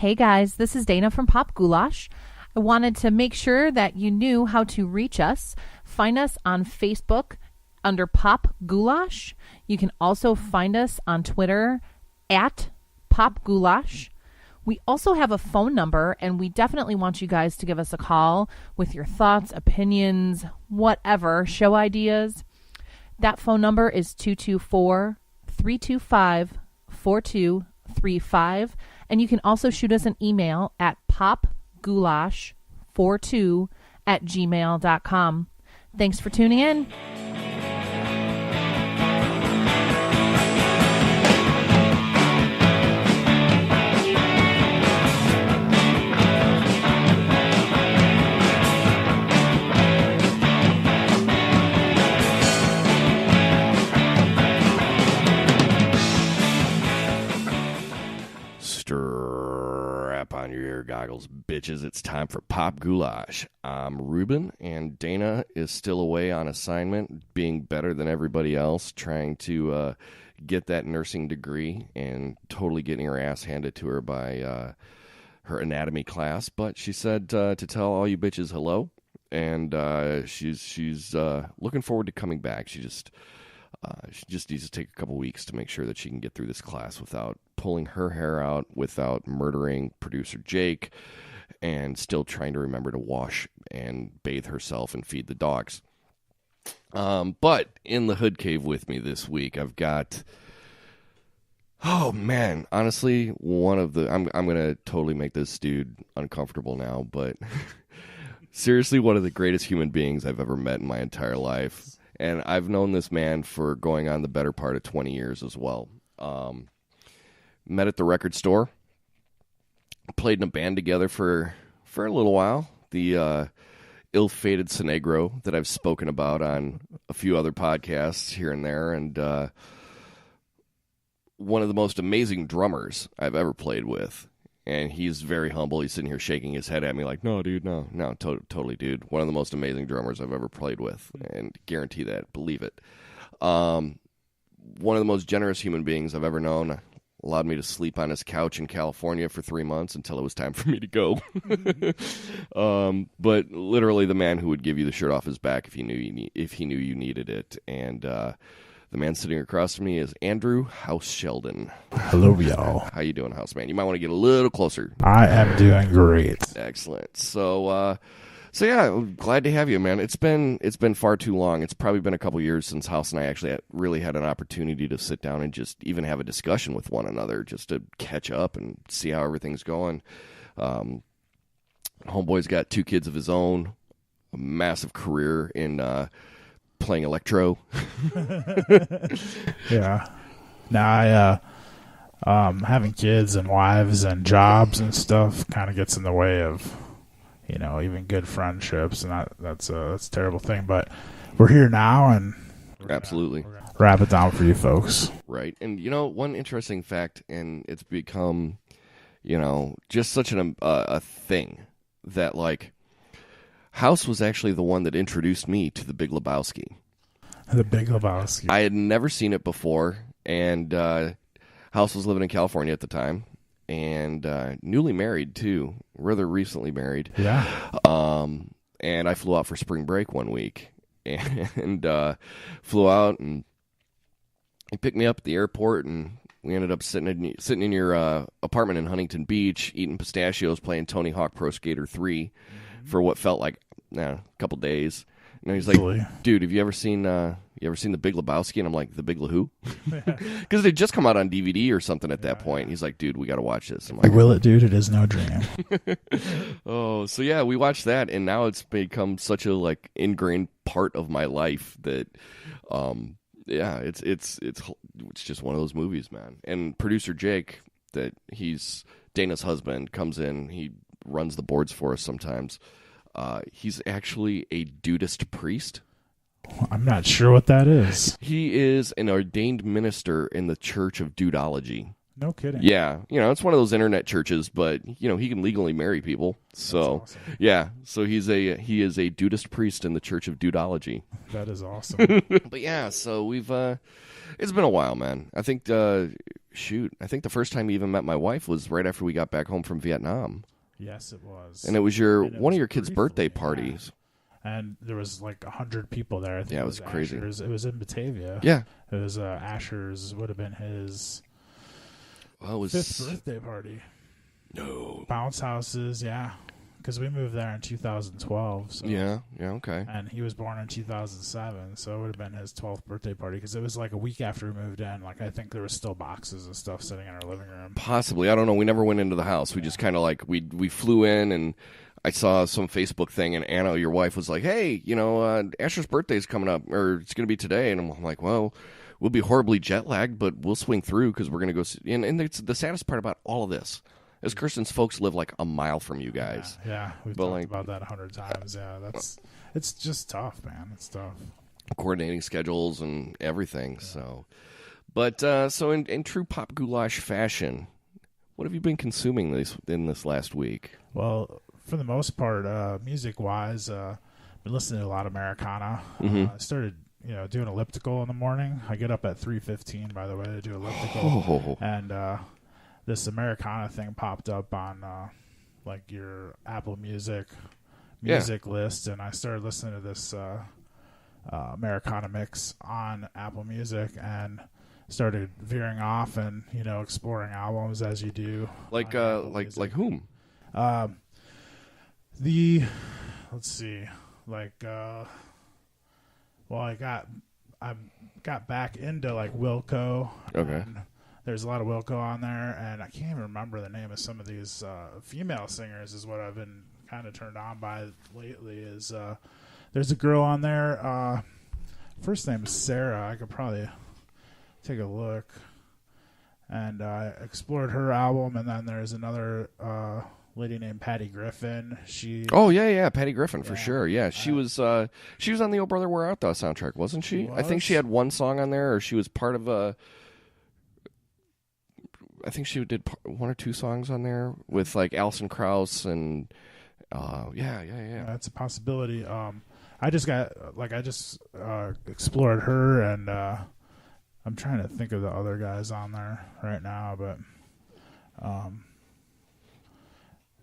Hey guys, this is Dana from Pop Goulash. I wanted to make sure that you knew how to reach us. Find us on Facebook under Pop Goulash. You can also find us on Twitter at Pop Goulash. We also have a phone number, and we definitely want you guys to give us a call with your thoughts, opinions, whatever, show ideas. That phone number is 224-325-4235. And you can also shoot us an email at popgoulash42@gmail.com. Thanks for tuning in. Strap on your ear goggles, bitches. It's time for Pop Goulash. I'm Reuben, and Dana is still away on assignment, being better than everybody else, trying to get that nursing degree and totally getting her ass handed to her by her anatomy class. But she said to tell all you bitches hello, and she's looking forward to coming back. She just needs to take a couple weeks to make sure that she can get through this class without pulling her hair out, without murdering producer Jake, and still trying to remember to wash and bathe herself and feed the dogs. But in the hood cave with me this week, I've got, oh man, honestly, I'm going to totally make this dude uncomfortable now, but seriously, one of the greatest human beings I've ever met in my entire life. And I've known this man for going on the better part of 20 years as well. Met at the record store. Played in a band together for a little while. The ill-fated Sinegro that I've spoken about on a few other podcasts here and there. And one of the most amazing drummers I've ever played with. And he's very humble. He's sitting here shaking his head at me like, no, dude, no, totally, dude. One of the most amazing drummers I've ever played with, and guarantee that, believe it. One of the most generous human beings I've ever known. Allowed me to sleep on his couch in California for 3 months until it was time for me to go. But literally the man who would give you the shirt off his back if he knew you needed it. And the man sitting across from me is Andrew House Sheldon. Hello, y'all. How you doing, House Man? You might want to get a little closer. I am doing great. Excellent. So yeah, glad to have you, man. It's been far too long. It's probably been a couple years since House and I actually really had an opportunity to sit down and just even have a discussion with one another, just to catch up and see how everything's going. Homeboy's got 2 kids of his own, a massive career in playing electro. Yeah. Now having kids and wives and jobs and stuff kind of gets in the way of, even good friendships, and that's a terrible thing. But we're here now, and absolutely we're gonna wrap it down for you folks. Right. And one interesting fact, and it's become, just such a thing that like House was actually the one that introduced me to The Big Lebowski. The Big Lebowski. I had never seen it before, and House was living in California at the time, and newly married, too. Rather recently married. Yeah. And I flew out for spring break one week, and flew out, and he picked me up at the airport, and we ended up sitting in your apartment in Huntington Beach, eating pistachios, playing Tony Hawk Pro Skater 3 for what felt like a couple days. And he's like, dude, have you ever seen The Big Lebowski? And I'm like, The Big LaWho? Because it had just come out on DVD or something at that point. He's like, dude, we got to watch this. I'm like, will it, dude? It is no dream. Oh, so yeah, we watched that, and now it's become such a ingrained part of my life that, yeah, it's just one of those movies, man. And producer Jake, that he's Dana's husband, comes in. He runs the boards for us sometimes. He's actually a dudist priest. I'm not sure what that is. He is an ordained minister in the Church of Dudology. No kidding. Yeah, it's one of those internet churches, but he can legally marry people. So awesome. Yeah, so he is a dudist priest in the Church of Dudology. That is awesome. But yeah, so we've it's been a while, man. I think I think the first time you even met my wife was right after we got back home from Vietnam. Yes, it was. And it was one of your kids' birthday parties. And there was like 100 people there. I think it was crazy. Asher's. It was in Batavia. Yeah. It was Asher's, would have been his well, it was 5th birthday party. No. Bounce houses, yeah. Because we moved there in 2012. So. Yeah, okay. And he was born in 2007, so it would have been his 12th birthday party because it was like a week after we moved in. Like, I think there was still boxes and stuff sitting in our living room. Possibly. I don't know. We never went into the house. We just kind of like, we flew in and I saw some Facebook thing and Anna, your wife, was like, hey, Asher's birthday's coming up, or it's going to be today. And I'm like, well, we'll be horribly jet lagged, but we'll swing through because we're going to go see. And it's the saddest part about all of this. As Kirsten's folks live like a mile from you guys. Yeah, we've talked about that 100 times. Yeah, it's just tough, man. It's tough. Coordinating schedules and everything. Yeah. So in true Pop Goulash fashion, what have you been consuming in this last week? Well, for the most part, music-wise, been listening to a lot of Americana. Mm-hmm. I started, doing elliptical in the morning. I get up at 3:15, by the way, to do elliptical. And this Americana thing popped up on like your Apple Music list, and I started listening to this Americana mix on Apple Music and started veering off and exploring albums as you do. Like whom? Let's see, I got back into like Wilco. Okay. There's a lot of Wilco on there, and I can't even remember the name of some of these female singers is what I've been kind of turned on by lately. Is there's a girl on there, first name is Sarah. I could probably take a look. And I explored her album, and then there's another lady named Patty Griffin. Patty Griffin for sure. Yeah, she was on the Oh Brother Where Art Thou soundtrack, wasn't she? I think she had one song on there, or she was part of a. I think she did one or two songs on there with like Alison Krauss and That's a possibility. I just explored her, and I'm trying to think of the other guys on there right now, but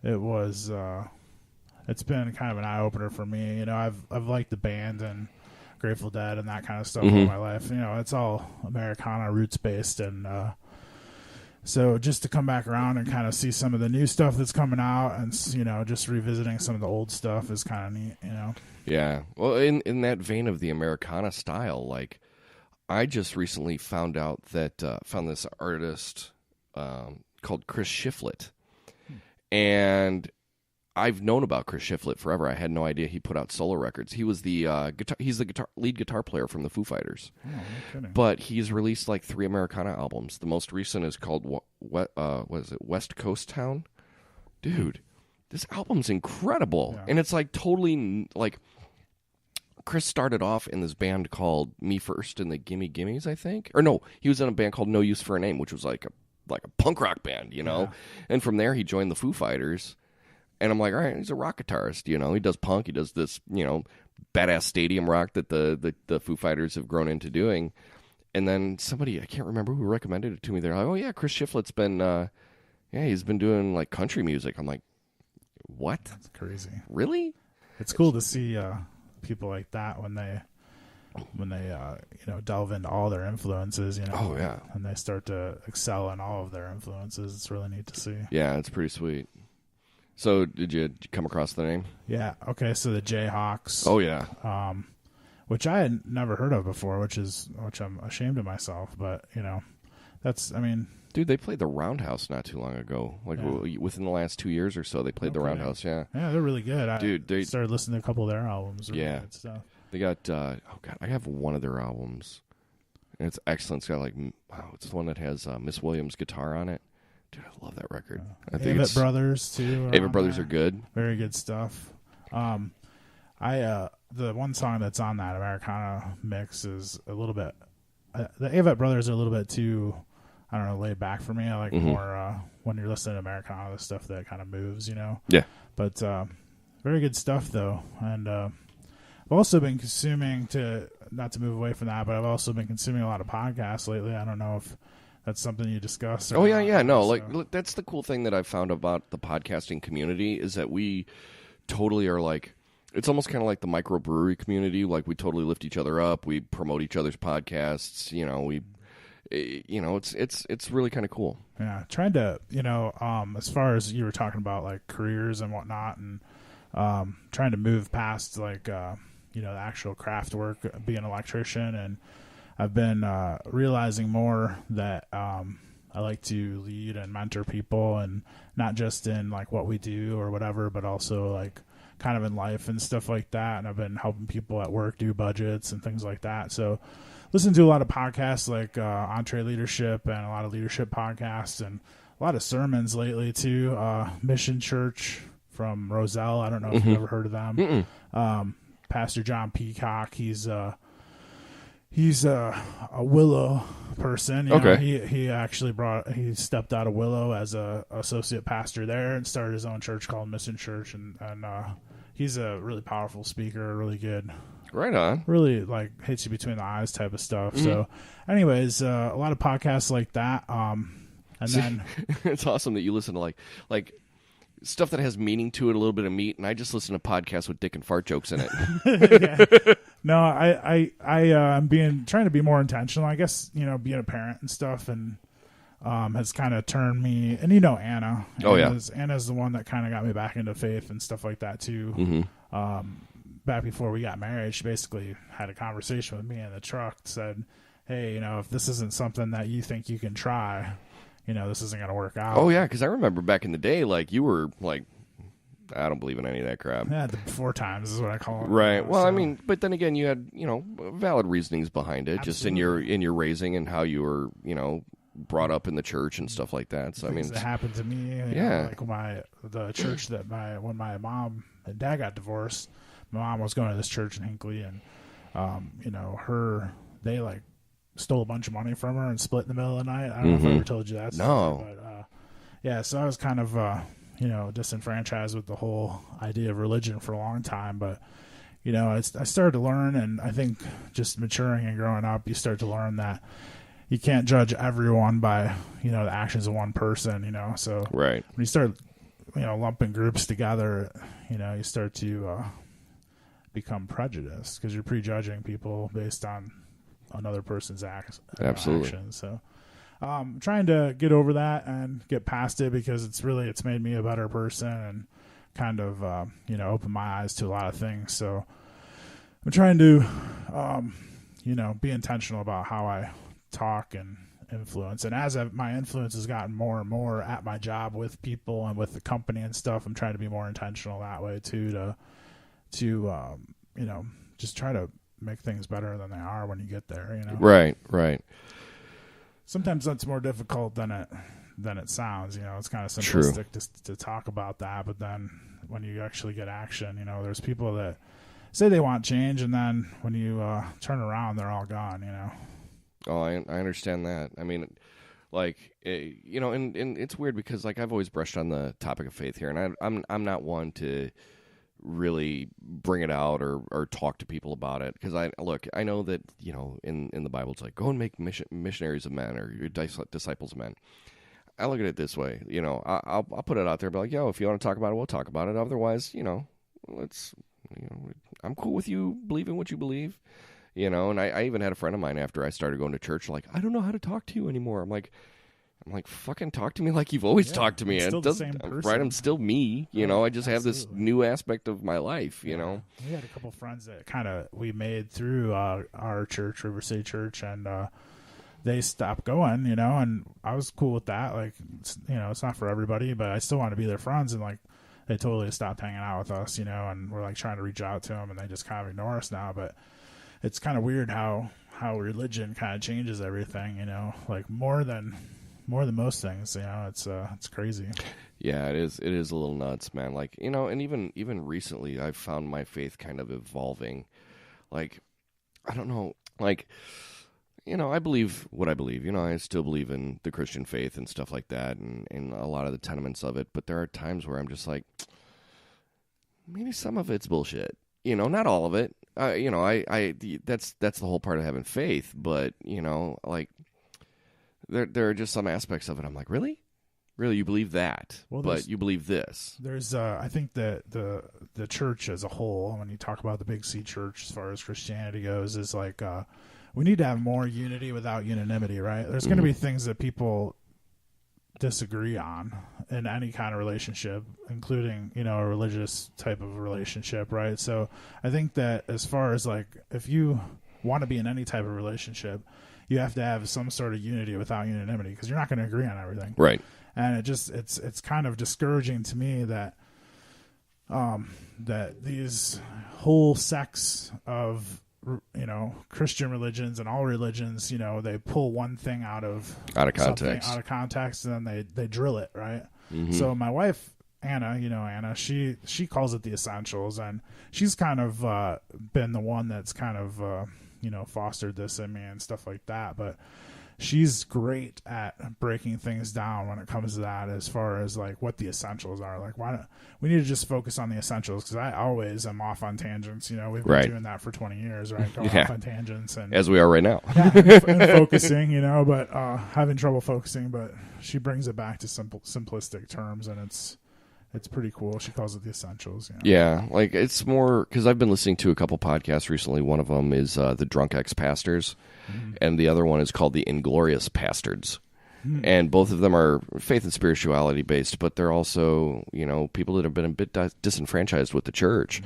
it's been kind of an eye opener for me. I've liked the band and Grateful Dead and that kind of stuff all my life. It's all Americana roots based, and so just to come back around and kind of see some of the new stuff that's coming out, and just revisiting some of the old stuff is kind of neat. Yeah. Well, in that vein of the Americana style, like I just recently found out that found this artist called Chris Shiflett, and I've known about Chris Shiflett forever. I had no idea he put out solo records. He was the lead guitar player from the Foo Fighters. Oh, no kidding. But he's released like 3 Americana albums. The most recent is called West Coast Town. Dude, this album's incredible, and it's like totally like. Chris started off in this band called Me First and the Gimme Gimmes, I think. Or no, he was in a band called No Use for a Name, which was like a punk rock band, Yeah. And from there he joined the Foo Fighters. And I'm like, all right, he's a rock guitarist, He does punk, he does this, badass stadium rock that the Foo Fighters have grown into doing. And then somebody, I can't remember who recommended it to me. They're like, oh yeah, Chris Shiflett's been, he's been doing like country music. I'm like, what? That's crazy. Really? It's cool to see people like that when they delve into all their influences, Oh yeah. And they start to excel in all of their influences. It's really neat to see. Yeah, it's pretty sweet. So did you come across the name? Yeah. Okay. So the Jayhawks. Oh yeah. Which I had never heard of before, which I'm ashamed of myself, but dude, they played the Roundhouse not too long ago. Within the last 2 years or so, they played the Roundhouse. Yeah. Yeah, they're really good. They started listening to a couple of their albums. Really good stuff. They got I have one of their albums, and it's excellent. It's got it's the one that has Miss Williams guitar on it. Dude, I love that record. I think Avett Brothers too. Avett Brothers are good. Very good stuff. The one song that's on that Americana mix is a little bit. The Avett Brothers are a little bit too, I don't know, laid back for me. I like more when you're listening to Americana, the stuff that kind of moves, Yeah. But very good stuff though, and I've also been consuming not to move away from that, but I've also been consuming a lot of podcasts lately. I don't know if that's something you discuss? Oh yeah. No, So- like that's the cool thing that I've found about the podcasting community is that we totally are like. It's almost kind of like the microbrewery community. Like we totally lift each other up. We promote each other's podcasts. It's really kind of cool. Yeah, trying to, as far as you were talking about like careers and whatnot, and trying to move past like the actual craft work, being an electrician, and I've been realizing more that I like to lead and mentor people, and not just in like what we do or whatever, but also like kind of in life and stuff like that. And I've been helping people at work do budgets and things like that. So listen to a lot of podcasts like Entree Leadership and a lot of leadership podcasts and a lot of sermons lately too. Mission Church from Roselle. I don't know if you've ever heard of them. Pastor John Peacock. He's a Willow person. He actually he stepped out of Willow as a associate pastor there and started his own church called Mission Church, and he's a really powerful speaker, really good. Right on. Really like hits you between the eyes type of stuff. So anyways, a lot of podcasts like that. And then it's awesome that you listen to like stuff that has meaning to it, a little bit of meat, and I just listen to podcasts with dick and fart jokes in it. Yeah. No, I'm trying to be more intentional. I guess, being a parent and stuff, and has kind of turned me, and Anna. Anna's the one that kind of got me back into faith and stuff like that too. Back before we got married, she basically had a conversation with me in the truck, said, hey, if this isn't something that you think you can try, this isn't going to work out. Oh, yeah, because I remember back in the day, like, you were, like, I don't believe in any of that crap. Yeah, the before times is what I call it. Right. Well, so, I mean, but then again, you had, valid reasonings behind it, absolutely. Just in your raising and how you were, brought up in the church and stuff like that. So, things I mean, that happened to me, like the church that when my mom and dad got divorced, my mom was going to this church in Hinckley, and, they, like, stole a bunch of money from her and split in the middle of the night. I don't know if I ever told you that story, but yeah, so I was kind of disenfranchised with the whole idea of religion for a long time, but I started to learn, and I think just maturing and growing up, you start to learn that you can't judge everyone by the actions of one person, so right. When you start lumping groups together, you start to become prejudiced because you're prejudging people based on another person's Absolutely. actions. So trying to get over that and get past it, because it's made me a better person and kind of open my eyes to a lot of things. So I'm trying to be intentional about how I talk and influence, and as my influence has gotten more and more at my job with people and with the company and stuff, I'm trying to be more intentional that way too, to just try to make things better than they are when you get there, Right. Sometimes that's more difficult than it sounds, it's kind of simplistic to talk about that, but then when you actually get action, there's people that say they want change, and then when you turn around, they're all gone, Oh, I understand that. I mean, like, and it's weird because, like, I've always brushed on the topic of faith here, and I'm not one to really bring it out or talk to people about it, because I know that in the Bible it's like, go and make missionaries of men, or your disciples of men. I look at it this way, I'll put it out there, be like, if you want to talk about it, we'll talk about it. Otherwise, let's I'm cool with you believing what you believe, and I even had a friend of mine after I started going to church, like, I don't know how to talk to you anymore. I'm like, fucking talk to me like you've always talked to me. I'm still the same person. Right, I'm still me. I just have this new aspect of my life. We had a couple friends that we made through our church, River City Church, and they stopped going. And I was cool with that. Like, it's not for everybody, but I still want to be their friends. And like, they totally stopped hanging out with us. And we're like trying to reach out to them, and they just kind of ignore us now. But it's kind of weird how religion kind of changes everything. Like more than most things, it's crazy. Yeah, it is a little nuts, man. Like, and even recently I've found my faith kind of evolving. Like, I don't know, like, I believe what I believe. I still believe in the Christian faith and stuff like that, and a lot of the tenements of it, but there are times where I'm just like, maybe some of it's bullshit. Not all of it. That's the whole part of having faith, but like, there are just some aspects of it. I'm like, really? Really, you believe that, but you believe this. There's, I think that the church as a whole, when you talk about the Big C church as far as Christianity goes, is like we need to have more unity without unanimity, right? There's going to be things that people disagree on in any kind of relationship, including, a religious type of relationship, right? So I think that as far as like, if you want to be in any type of relationship, you have to have some sort of unity without unanimity, because you're not going to agree on everything. Right. And it's kind of discouraging to me that that these whole sects of Christian religions and all religions, they pull one thing out of context, and then they drill it, right? Mm-hmm. So my wife Anna, she calls it the essentials, and she's kind of been the one that's kind of fostered this in me and stuff like that, but she's great at breaking things down when it comes to that, as far as like what the essentials are. Like, why don't we need to just focus on the essentials? Because I always am off on tangents. We've been doing that for 20 years, right? Going off on tangents, and as we are right now, and focusing, but having trouble focusing. But she brings it back to simplistic terms, and it's pretty cool. She calls it the essentials. Yeah, like it's more because I've been listening to a couple podcasts recently. One of them is the Drunk Ex-Pastors, and the other one is called the Inglorious Pastards. And both of them are faith and spirituality based, but they're also, people that have been a bit disenfranchised with the church.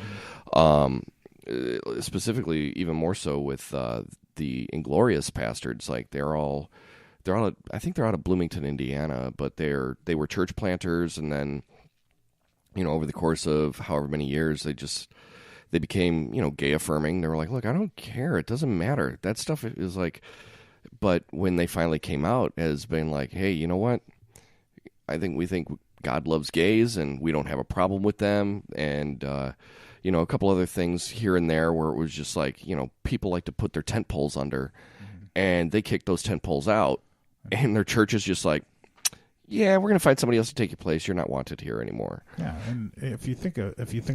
Specifically, even more so with the Inglorious Pastards. Like I think they're out of Bloomington, Indiana, but they were church planters, and then over the course of however many years, they became, gay affirming. They were like, look, I don't care. It doesn't matter. That stuff is like, but when they finally came out as being like, hey, you know what? We think God loves gays and we don't have a problem with them. And, a couple other things here and there where it was just like, people like to put their tent poles under, and they kicked those tent poles out, and their church is just like, yeah, we're going to find somebody else to take your place. You're not wanted here anymore. Yeah, and if you think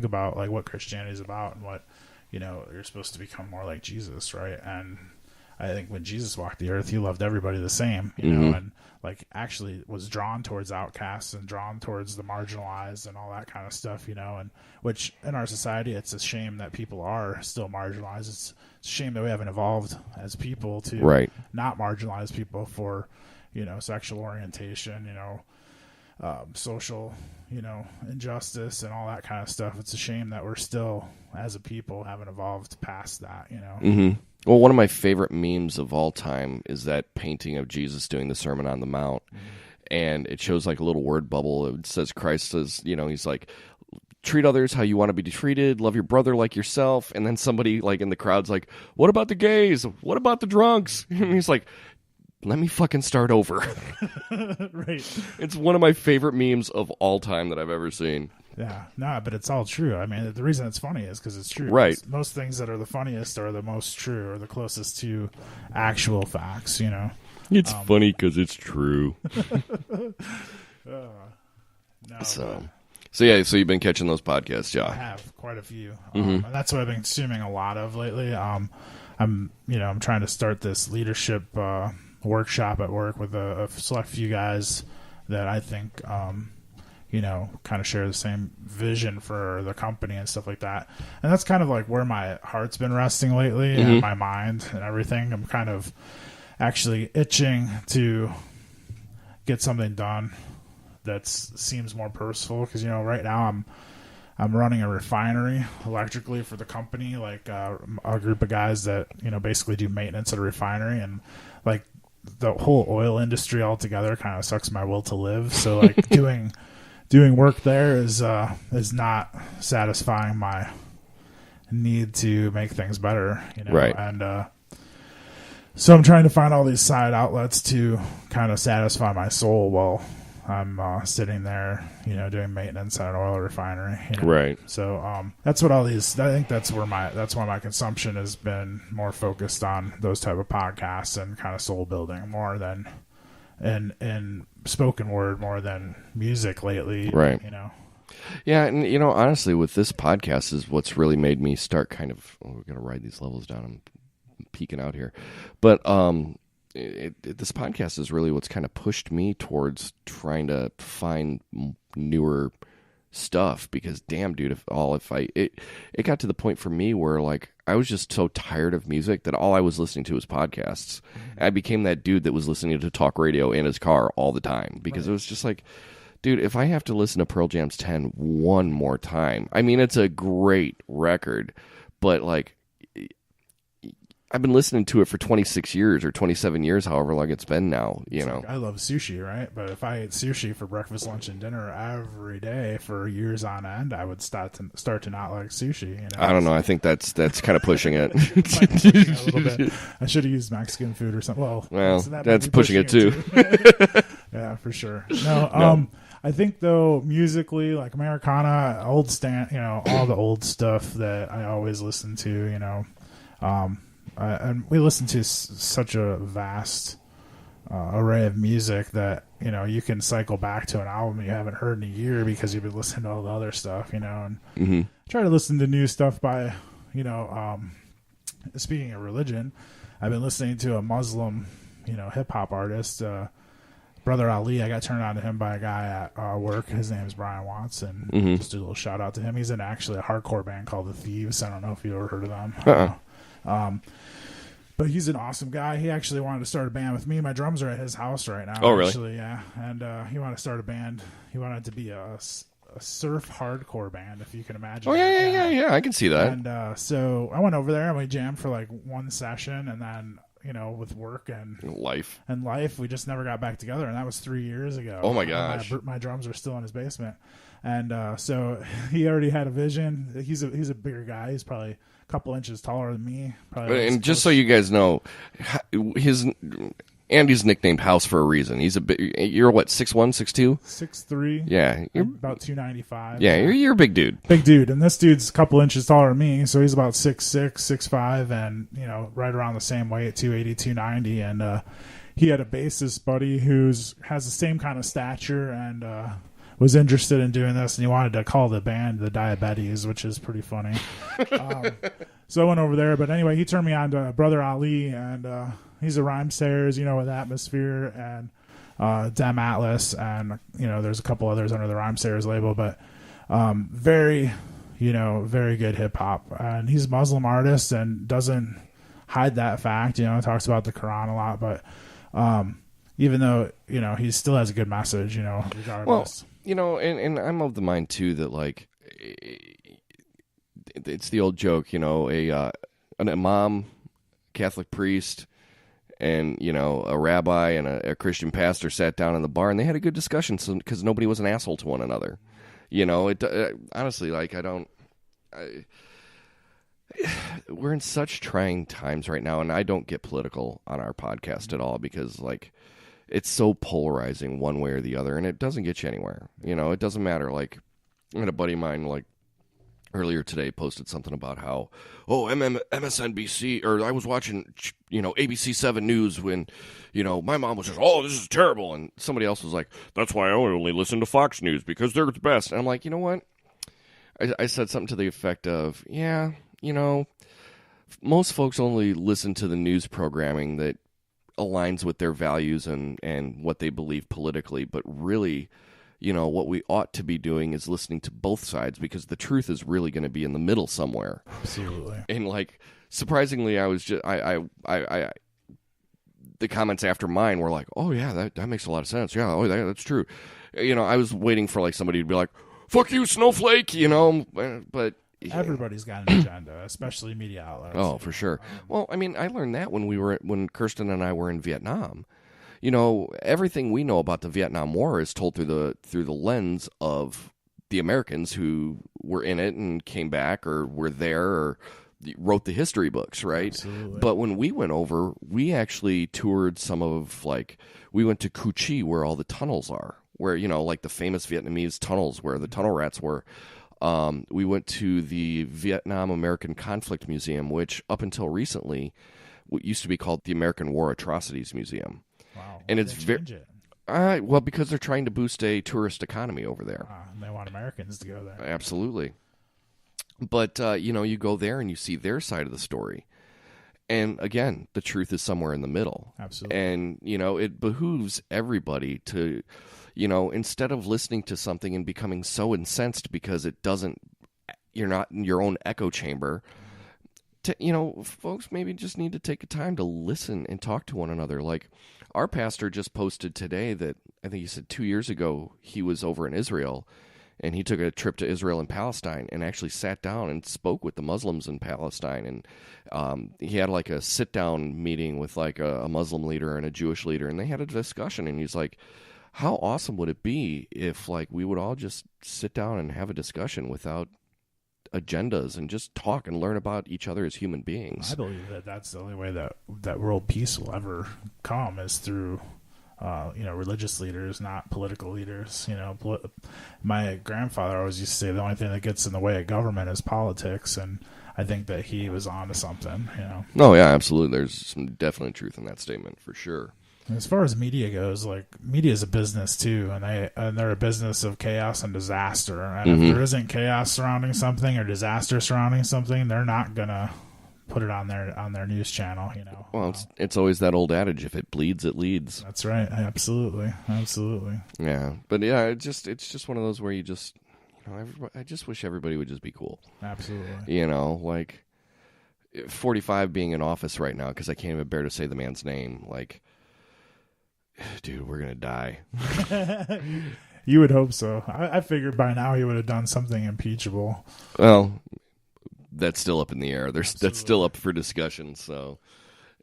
about like what Christianity is about and what, you're supposed to become more like Jesus, right? And I think when Jesus walked the earth, he loved everybody the same, and like actually was drawn towards outcasts and drawn towards the marginalized and all that kind of stuff, and which in our society, it's a shame that people are still marginalized. It's a shame that we haven't evolved as people to not marginalize people for sexual orientation, social, injustice and all that kind of stuff. It's a shame that we're still, as a people, haven't evolved past that, Mm-hmm. Well, one of my favorite memes of all time is that painting of Jesus doing the Sermon on the Mount. And it shows like a little word bubble. It says Christ says, he's like, treat others how you want to be treated, love your brother like yourself. And then somebody like in the crowd's like, what about the gays? What about the drunks? And he's like, let me fucking start over. Right. It's one of my favorite memes of all time that I've ever seen. Yeah. No, but it's all true. I mean, the reason it's funny is because it's true. Right. Most things that are the funniest are the most true, or the closest to actual facts, It's funny because it's true. So you've been catching those podcasts, yeah? I have quite a few. And that's what I've been consuming a lot of lately. I'm trying to start this leadership workshop at work with a select few guys that I think, kind of share the same vision for the company and stuff like that. And that's kind of like where my heart's been resting lately, and my mind and everything. I'm kind of actually itching to get something done that seems more purposeful, because right now I'm running a refinery electrically for the company, like a group of guys that basically do maintenance at a refinery, and like the whole oil industry altogether kind of sucks my will to live. So like doing work there is not satisfying my need to make things better, right? And so I'm trying to find all these side outlets to kind of satisfy my soul while I'm sitting there, doing maintenance at an oil refinery. Right. So that's what all these. I think that's why my consumption has been more focused on those type of podcasts and kind of soul building more than in spoken word, more than music lately. Right. Yeah, and honestly, with this podcast is what's really made me start kind of. We're gonna ride these levels down. I'm peeking out here, but this podcast is really what's kind of pushed me towards trying to find newer stuff, because damn, dude, it got to the point for me where like I was just so tired of music that all I was listening to was podcasts. I became that dude that was listening to talk radio in his car all the time, because it was just like, dude, if I have to listen to Pearl Jam's 10 one more time, I mean, it's a great record, but like I've been listening to it for 26 years or 27 years, however long it's been now, you know. Like, I love sushi, right? But if I ate sushi for breakfast, lunch, and dinner every day for years on end, I would start to not like sushi. You know? I don't know. I think that's kind of pushing it. A little bit. I should have used Mexican food or something. Well, that's pushing it too. Yeah, for sure. No. I think though musically, like Americana, all the old stuff that I always listen to, you know. And we listen to such a vast array of music that, you know, you can cycle back to an album you haven't heard in a year because you've been listening to all the other stuff, you know, and try to listen to new stuff by, you know, speaking of religion, I've been listening to a Muslim, you know, hip hop artist, Brother Ali. I got turned on to him by a guy at work. His name is Brian Watson. Just do a little shout out to him. He's in actually a hardcore band called The Thieves. I don't know if you've ever heard of them. But he's an awesome guy. He actually wanted to start a band with me. My drums are at his house right now. Oh, really? Actually, yeah. And he wanted to start a band. He wanted to be a surf hardcore band, if you can imagine. Oh, yeah. I can see that. And so I went over there and we jammed for like one session, and then, you know, with work and life, we just never got back together. And that was 3 years ago. Oh my gosh. My drums are still in his basement. And so he already had a vision. He's a bigger guy. He's probably a couple inches taller than me. And just so you guys know, Andy's nicknamed House for a reason. He's you're what, 6'1", 6'2"? 6'3". Yeah. You're about 295. Yeah, you're a big dude. Big dude. And this dude's a couple inches taller than me, so he's about 6'6", 6'5", and, you know, right around the same weight, 280, 290. And he had a bassist buddy has the same kind of stature and was interested in doing this, and he wanted to call the band the Diabetes, which is pretty funny. So I went over there, but anyway, he turned me on to Brother Ali, and he's a rhyme sayers, you know, with Atmosphere and Dem Atlas, and, you know, there's a couple others under the Rhyme Sayers label, but very good hip hop. And he's a Muslim artist and doesn't hide that fact, you know, talks about the Quran a lot, but even though, you know, he still has a good message, you know, regardless. Well, you know, and I'm of the mind too that, like, it's the old joke, you know, an imam, Catholic priest, and, you know, a rabbi and a Christian pastor sat down in the bar and they had a good discussion because nobody was an asshole to one another. You know, honestly, like, we're in such trying times right now, and I don't get political on our podcast at all because, like, it's so polarizing one way or the other, and it doesn't get you anywhere. You know, it doesn't matter. Like, I had a buddy of mine, like, earlier today posted something about how, MSNBC, or I was watching, you know, ABC 7 News when, you know, my mom was just, this is terrible. And somebody else was like, that's why I only listen to Fox News, because they're the best. And I'm like, you know what? I said something to the effect of, yeah, you know, most folks only listen to the news programming that aligns with their values and what they believe politically, but really, you know, what we ought to be doing is listening to both sides, because the truth is really going to be in the middle somewhere. Absolutely. And, like, surprisingly, I was just the comments after mine were like, oh yeah, that makes a lot of sense. Yeah, that's true. You know, I was waiting for, like, somebody to be like, fuck you, snowflake, you know, but everybody's got an agenda, especially media outlets. Oh, for sure. Well, I mean, I learned that when Kirsten and I were in Vietnam. You know, everything we know about the Vietnam War is told through the lens of the Americans who were in it and came back or were there or wrote the history books, right? Absolutely. But when we went over, we actually toured we went to Cu Chi, where all the tunnels are, where, you know, like the famous Vietnamese tunnels where the tunnel rats were. We went to the Vietnam American Conflict Museum, which up until recently used to be called the American War Atrocities Museum. Wow. And it's very well, because they're trying to boost a tourist economy over there. And they want Americans to go there. Absolutely. But you know, you go there and you see their side of the story, And again, the truth is somewhere in the middle. Absolutely. And, it behooves everybody to, instead of listening to something and becoming so incensed because you're not in your own echo chamber, folks maybe just need to take a time to listen and talk to one another. Like our pastor just posted today that I think he said 2 years ago he was over in Israel. And he took a trip to Israel and Palestine and actually sat down and spoke with the Muslims in Palestine. And he had like a sit-down meeting with like a Muslim leader and a Jewish leader. And they had a discussion. And he's like, how awesome would it be if like we would all just sit down and have a discussion without agendas and just talk and learn about each other as human beings? I believe that that's the only way that world peace will ever come is through religious leaders, not political leaders. My grandfather always used to say the only thing that gets in the way of government is politics, and I think that he was onto something. Oh yeah, absolutely. There's some definite truth in that statement for sure. And as far as media goes, like media is a business too, and they're a business of chaos and disaster. And if there isn't chaos surrounding something or disaster surrounding something, they're not gonna put it on their news channel, Well, it's always that old adage: if it bleeds, it leads. That's right. Absolutely. Yeah, but yeah, it's just one of those where you just, I just wish everybody would just be cool. Absolutely. Like 45 being in office right now because I can't even bear to say the man's name. Like, dude, we're gonna die. You would hope so. I figured by now he would have done something impeachable. Well, that's still up in the air. That's still up for discussion. So,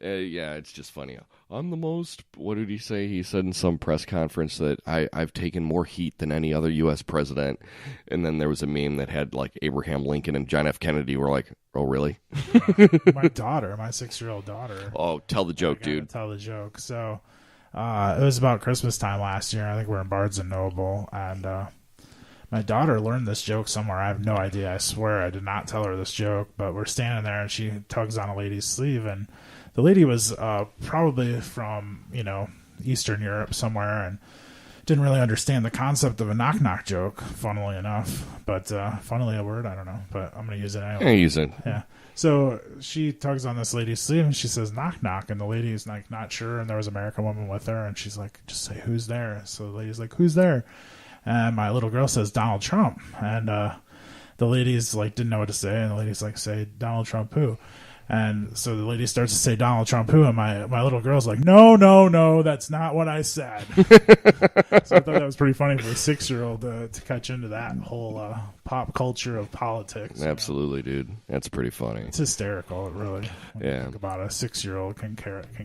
yeah, it's just funny. I'm the most. What did he say? He said in some press conference that I've taken more heat than any other U.S. president. And then there was a meme that had like Abraham Lincoln and John F. Kennedy. Were like, oh really? My 6-year-old daughter. Oh, tell the joke, dude. Tell the joke. So, it was about Christmas time last year. I think we're in Barnes and Noble, and my daughter learned this joke somewhere. I have no idea. I swear I did not tell her this joke, but we're standing there and she tugs on a lady's sleeve, and the lady was probably from, Eastern Europe somewhere and didn't really understand the concept of a knock-knock joke, funnily enough. But funnily a word, I don't know, but I'm going to use it anyway. Yeah, use it. Yeah. So she tugs on this lady's sleeve and she says, knock, knock. And the lady's like, not sure. And there was an American woman with her. And she's like, just say, who's there? So the lady's like, who's there? And my little girl says, Donald Trump. And the lady's like, didn't know what to say. And the lady's like, say, Donald Trump who? And so the lady starts to say Donald Trump who, and my little girl's like, no, that's not what I said. So I thought that was pretty funny for a 6-year-old to catch into that whole pop culture of politics. Absolutely, dude. That's pretty funny. It's hysterical, really. When you Yeah. think about a 6-year-old can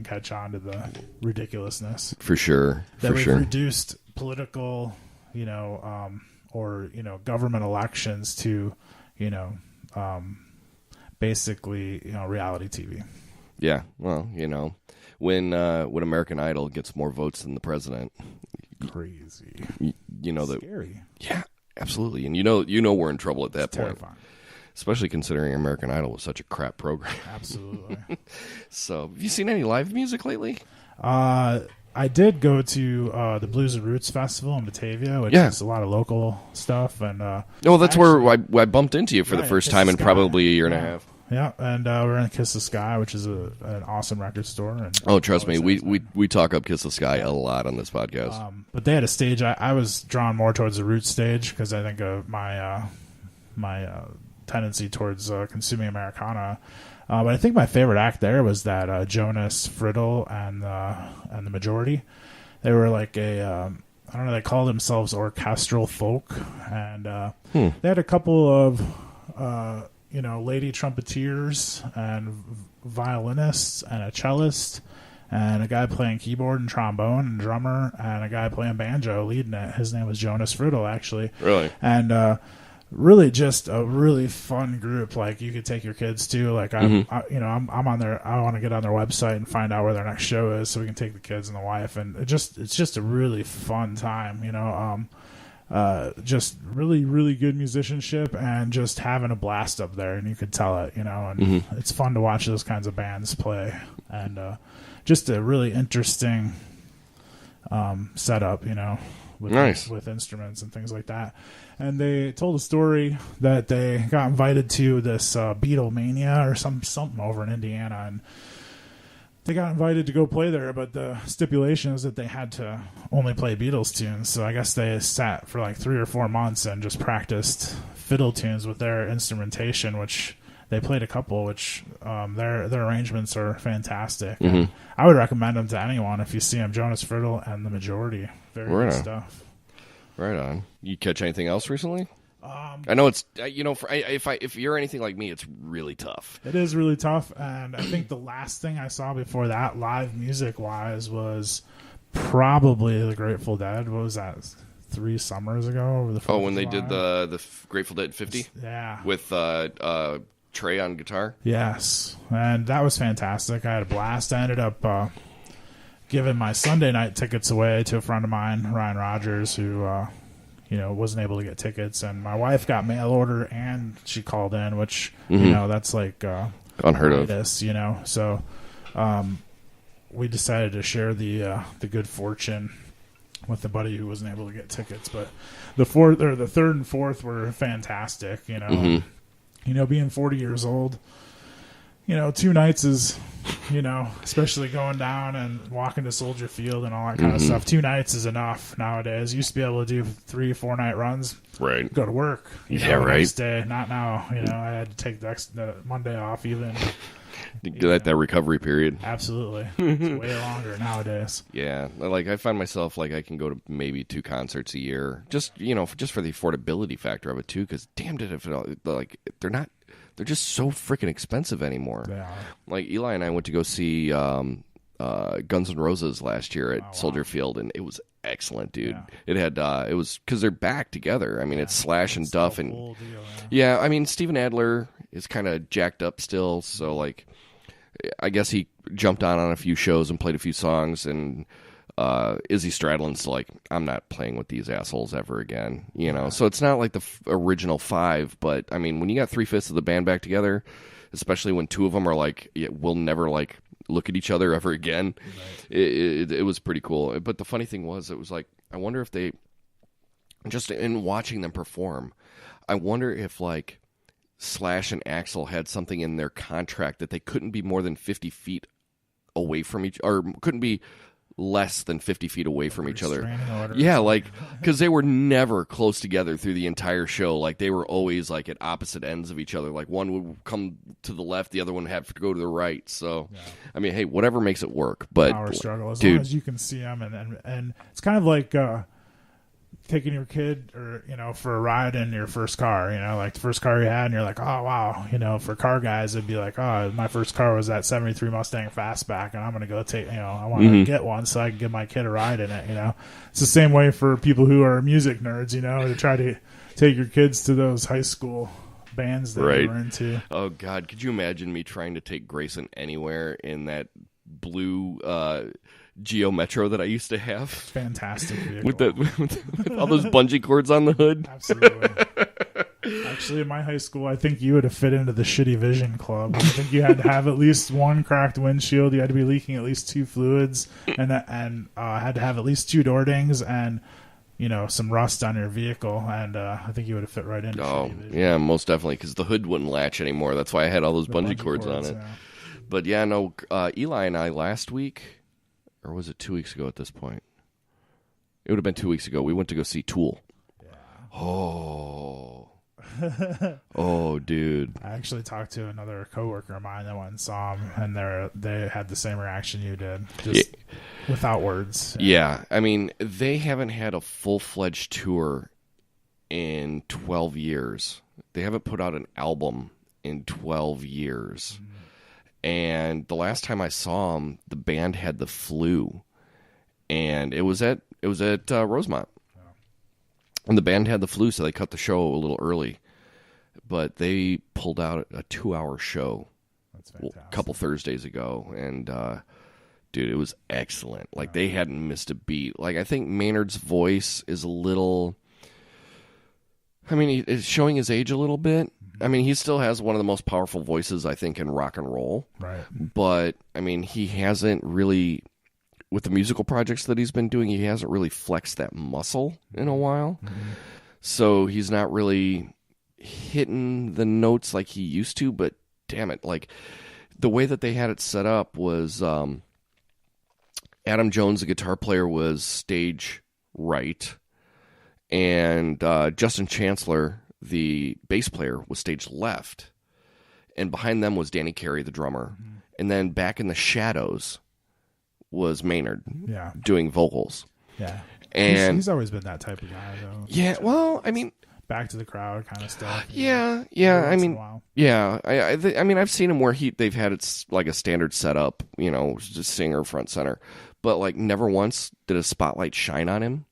catch on to the ridiculousness. For sure. That For we've sure. reduced political, or government elections to, basically, reality TV. Yeah. Well, when American Idol gets more votes than the president, Crazy. that. Scary. Yeah, absolutely. And we're in trouble at that point. Terrifying. Especially considering American Idol was such a crap program. Absolutely. So, have you seen any live music lately? I did go to the Blues and Roots Festival in Batavia, which is a lot of local stuff. And that's where I bumped into you for the first time in probably a year and a half. Yeah, and we're in Kiss the Sky, which is an awesome record store. And trust me, we talk up Kiss the Sky a lot on this podcast. But they had a stage. I was drawn more towards the Roots stage because I think of my tendency towards consuming Americana. But I think my favorite act there was that Jonas Friddle and the Majority. They were like I don't know. They called themselves orchestral folk, and they had a couple of lady trumpeters and violinists and a cellist and a guy playing keyboard and trombone and drummer and a guy playing banjo leading it. His name was Jonas Friddle, actually. Really? And really just a really fun group. Like you could take your kids to. Like I'm on their. I want to get on their website and find out where their next show is, so we can take the kids and the wife. And it's just a really fun time. Just really, really good musicianship and just having a blast up there, and you could tell it. And it's fun to watch those kinds of bands play, and just a really interesting setup. With instruments and things like that. And they told a story that they got invited to this Beatlemania or something over in Indiana, and they got invited to go play there, but the stipulation is that they had to only play Beatles tunes. So I guess they sat for like 3 or 4 months and just practiced fiddle tunes with their instrumentation, which they played a couple, which their arrangements are fantastic. Mm-hmm. I would recommend them to anyone if you see them. Jonas Friedel and the Majority. Very good stuff. Right on. You catch anything else recently? I know it's if you're anything like me, it's really tough. It is really tough, and I think the last thing I saw before that, live music wise, was probably the Grateful Dead. What was that? 3 summers ago? Over the when they did the Grateful Dead 50, yeah, with Trey on guitar. Yes, and that was fantastic. I had a blast. I ended up giving my Sunday night tickets away to a friend of mine, Ryan Rogers, who wasn't able to get tickets, and my wife got mail order and she called in, which that's like unheard of. So we decided to share the good fortune with the buddy who wasn't able to get tickets. But the third and fourth were fantastic. Being 40 years old, 2 nights is, especially going down and walking to Soldier Field and all that kind of stuff. 2 nights is enough nowadays. Used to be able to do 3-4 night runs. Right. Go to work. The right. Next day. Not now. I had to take the Monday off even. That recovery period. Absolutely. It's way longer nowadays. Yeah. Like I find myself like I can go to maybe 2 concerts a year. Just for the affordability factor of it too. Because damn it, if they're just so freaking expensive anymore. They are. Like Eli and I went to go see Guns N' Roses last year at Soldier Field, and it was excellent, dude. Yeah. It had it was because they're back together. I mean, it's Slash and Duff, and deal, yeah. I mean, Steven Adler is kind of jacked up still, so like, I guess he jumped on a few shows and played a few songs, and Izzy Stradlin's like, I'm not playing with these assholes ever again, So it's not like the original 5, but I mean, when you got 3/5 of the band back together, especially when 2 of them are like, we'll never like look at each other ever again, right. It was pretty cool. But the funny thing was, it was like, I wonder if they, just in watching them perform, I wonder if like Slash and Axl had something in their contract that they couldn't be more than 50 feet away from or couldn't be less than 50 feet away from each other. Yeah, like, because they were never close together through the entire show. Like, they were always, like, at opposite ends of each other. Like, one would come to the left, the other one would have to go to the right. So, yeah. I mean, hey, whatever makes it work. But power struggle. As long as you can see them. And it's kind of like taking your kid or for a ride in your first car, like the first car you had, and you're like, oh wow, for car guys it'd be like, oh, my first car was that 73 Mustang Fastback, and I'm gonna go take, I want to get one so I can give my kid a ride in it. It's the same way for people who are music nerds, to try to take your kids to those high school bands that they were into. Oh God, could you imagine me trying to take Grayson anywhere in that blue Geo Metro that I used to have? Fantastic vehicle. with all those bungee cords on the hood. Absolutely. Actually, in my high school, I think you would have fit into the shitty vision club. I think you had to have at least 1 cracked windshield. You had to be leaking at least 2 fluids, and had to have at least 2 door dings and some rust on your vehicle. And I think you would have fit right into. Oh, yeah, most definitely, because the hood wouldn't latch anymore. That's why I had all those bungee cords on it. Yeah. But yeah, no, Eli and I last week. Or was it 2 weeks ago at this point? It would have been 2 weeks ago. We went to go see Tool. Yeah. Oh. Oh, dude. I actually talked to another coworker of mine that went and saw him, and they had the same reaction you did, just without words. Yeah. I mean, they haven't had a full-fledged tour in 12 years. They haven't put out an album in 12 years. Mm-hmm. And the last time I saw them, the band had the flu, and it was at Rosemont, and the band had the flu, so they cut the show a little early. But they pulled out a 2-hour show a couple Thursdays ago, and dude, it was excellent. Like they hadn't missed a beat. Like I think Maynard's voice is a little. I mean, it's showing his age a little bit. I mean, he still has one of the most powerful voices, I think, in rock and roll. Right. But, I mean, he hasn't really, with the musical projects that he's been doing, he hasn't really flexed that muscle in a while. Mm-hmm. So he's not really hitting the notes like he used to, but damn it, like, the way that they had it set up was Adam Jones, the guitar player, was stage right, and Justin Chancellor, the bass player, was stage left, and behind them was Danny Carey, the drummer, and then back in the shadows was Maynard, doing vocals. Yeah, and he's always been that type of guy, though. Yeah, well, I mean, back to the crowd kind of stuff. Yeah. I mean, I mean, I've seen him where they've had it's like a standard setup, just singer front center, but like never once did a spotlight shine on him.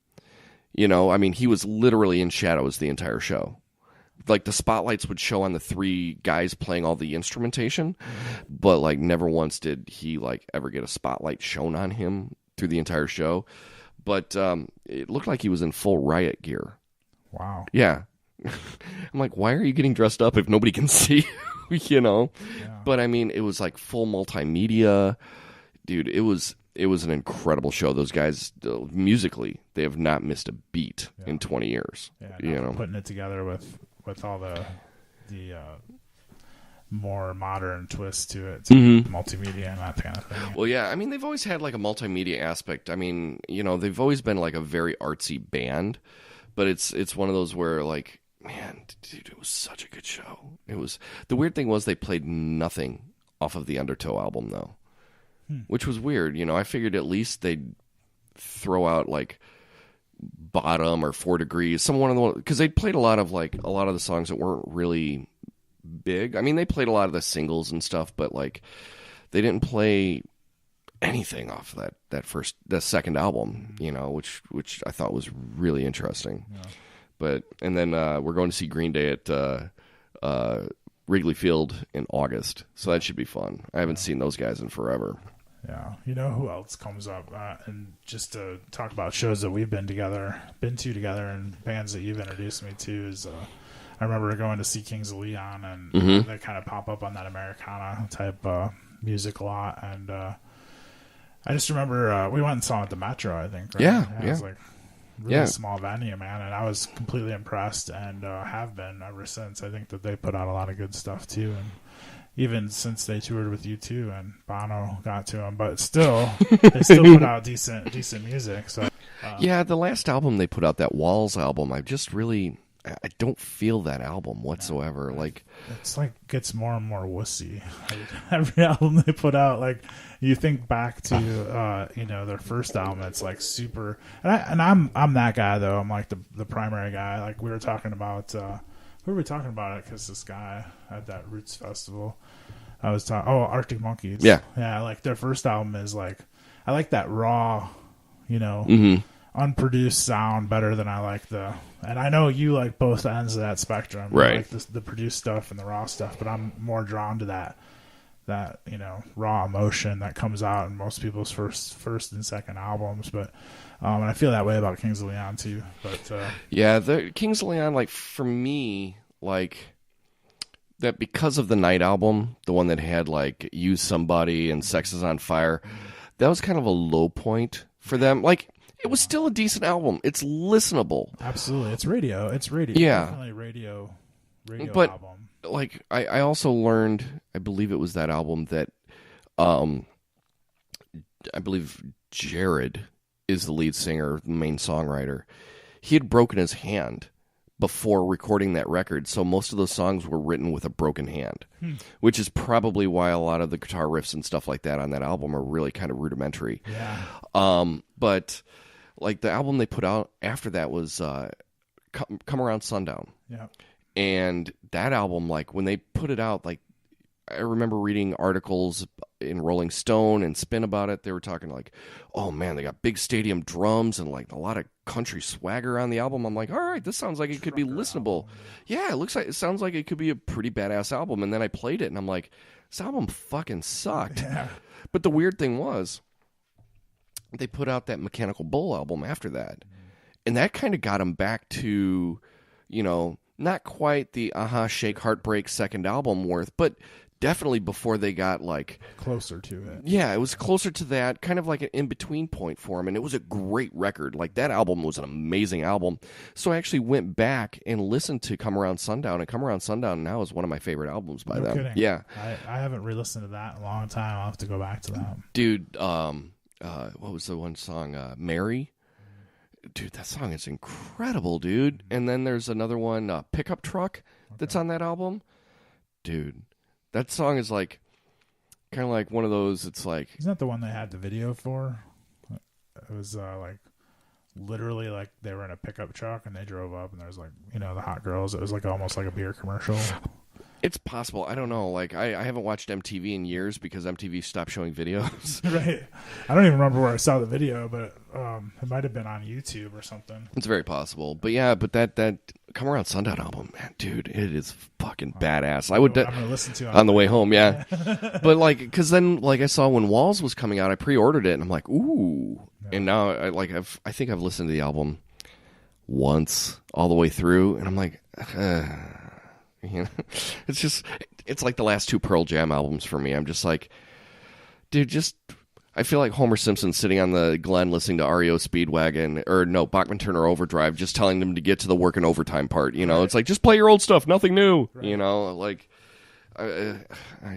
I mean, he was literally in shadows the entire show. Like the spotlights would show on the three guys playing all the instrumentation, but like never once did he like ever get a spotlight shown on him through the entire show. But it looked like he was in full riot gear. Wow. Yeah. I'm like, why are you getting dressed up if nobody can see you, Yeah. But I mean, it was like full multimedia. Dude, it was an incredible show. Those guys, musically, they have not missed a beat in 20 years. Yeah, putting it together with all the more modern twist to it, multimedia and that kind of thing. Well, yeah, I mean, they've always had like a multimedia aspect. I mean, they've always been like a very artsy band, but it's one of those where like, man, dude, it was such a good show. It was, the weird thing was they played nothing off of the Undertow album though, which was weird. I figured at least they'd throw out like Bottom or 4 Degrees, because they played a lot of the songs that weren't really big. I mean, they played a lot of the singles and stuff, but like they didn't play anything off that second album, which I thought was really interesting. Yeah. But and then we're going to see Green Day at Wrigley Field in August, so that should be fun. I haven't seen those guys in forever. Yeah, who else comes up? And just to talk about shows that we've been to together, and bands that you've introduced me to is, I remember going to see Kings of Leon, and they kind of pop up on that Americana type music a lot. And I just remember we went and saw them at the Metro, I think. Right? Yeah. It was like really small venue, man, and I was completely impressed, and have been ever since. I think that they put out a lot of good stuff too, and even since they toured with U2 and Bono got to them, but still, they still put out decent music. So, the last album they put out, that Walls album, I don't feel that album whatsoever. Like it's like gets more and more wussy. Every album they put out, like you think back to their first album, it's like super. And I'm that guy though. I'm like the primary guy. Like we were talking about. Who were we talking about it? Because this guy at that Roots Festival, I was talking. Oh, Arctic Monkeys. Yeah. Like their first album is like, I like that raw, unproduced sound better than I like and I know you like both ends of that spectrum. Right. Like the produced stuff and the raw stuff, but I'm more drawn to that raw emotion that comes out in most people's first and second albums. But and I feel that way about Kings of Leon too. But the Kings of Leon, like for me, like that because of the Night album, the one that had like Use Somebody and Sex Is on Fire, that was kind of a low point for them. Like it was still a decent album. It's listenable. Absolutely, it's radio. Yeah, definitely radio but, album. Like I also learned, I believe it was that album that, I believe Jared is the lead singer, the main songwriter. He had broken his hand before recording that record, so most of those songs were written with a broken hand, which is probably why a lot of the guitar riffs and stuff like that on that album are really kind of rudimentary. Yeah. But like the album they put out after that was Come Around Sundown. Yeah. And that album, like when they put it out, like I remember reading articles in Rolling Stone and Spin about it. They were talking like, oh man, they got big stadium drums and like a lot of country swagger on the album. I'm like, all right, this sounds like it could be listenable. Yeah, it sounds like it could be a pretty badass album. And then I played it and I'm like, this album fucking sucked. Yeah. But the weird thing was, they put out that Mechanical Bull album after that. And that kind of got them back to, not quite the Shake Heartbreak second album worth, but definitely before they got like closer to it. Yeah, it was closer to that, kind of like an in-between point for him, and it was a great record. Like, that album was an amazing album. So I actually went back and listened to Come Around Sundown, and Come Around Sundown now is one of my favorite albums by them. Kidding. Yeah. I haven't re-listened to that in a long time. I'll have to go back to that. Dude, what was the one song? Mary? Dude, that song is incredible, dude. And then there's another one, Pickup Truck, that's on that album. Dude, that song is like kind of like one of those. It's like, isn't that the one they had the video for? It was like literally like they were in a pickup truck and they drove up and there's like, you know, the hot girls. It was like almost like a beer commercial. It's possible. I don't know. Like, I haven't watched MTV in years because MTV stopped showing videos. Right. I don't even remember where I saw the video, but it might have been on YouTube or something. It's very possible. But yeah, but that Come Around Sundown album, man, dude, it is fucking badass. I'm going to listen to it on the way home, yeah. But like, because then, like, I saw when Walls was coming out, I pre-ordered it, and I'm like, ooh. Yeah. And now, I think I've listened to the album once all the way through, and I'm like, you know, it's like the last two Pearl Jam albums for me. I'm just like, dude, I feel like Homer Simpson sitting on the Glen listening to REO Speedwagon, or no, Bachman Turner Overdrive, just telling them to get to the working overtime part. You know, It's like, just play your old stuff, nothing new. Right. You know, like, I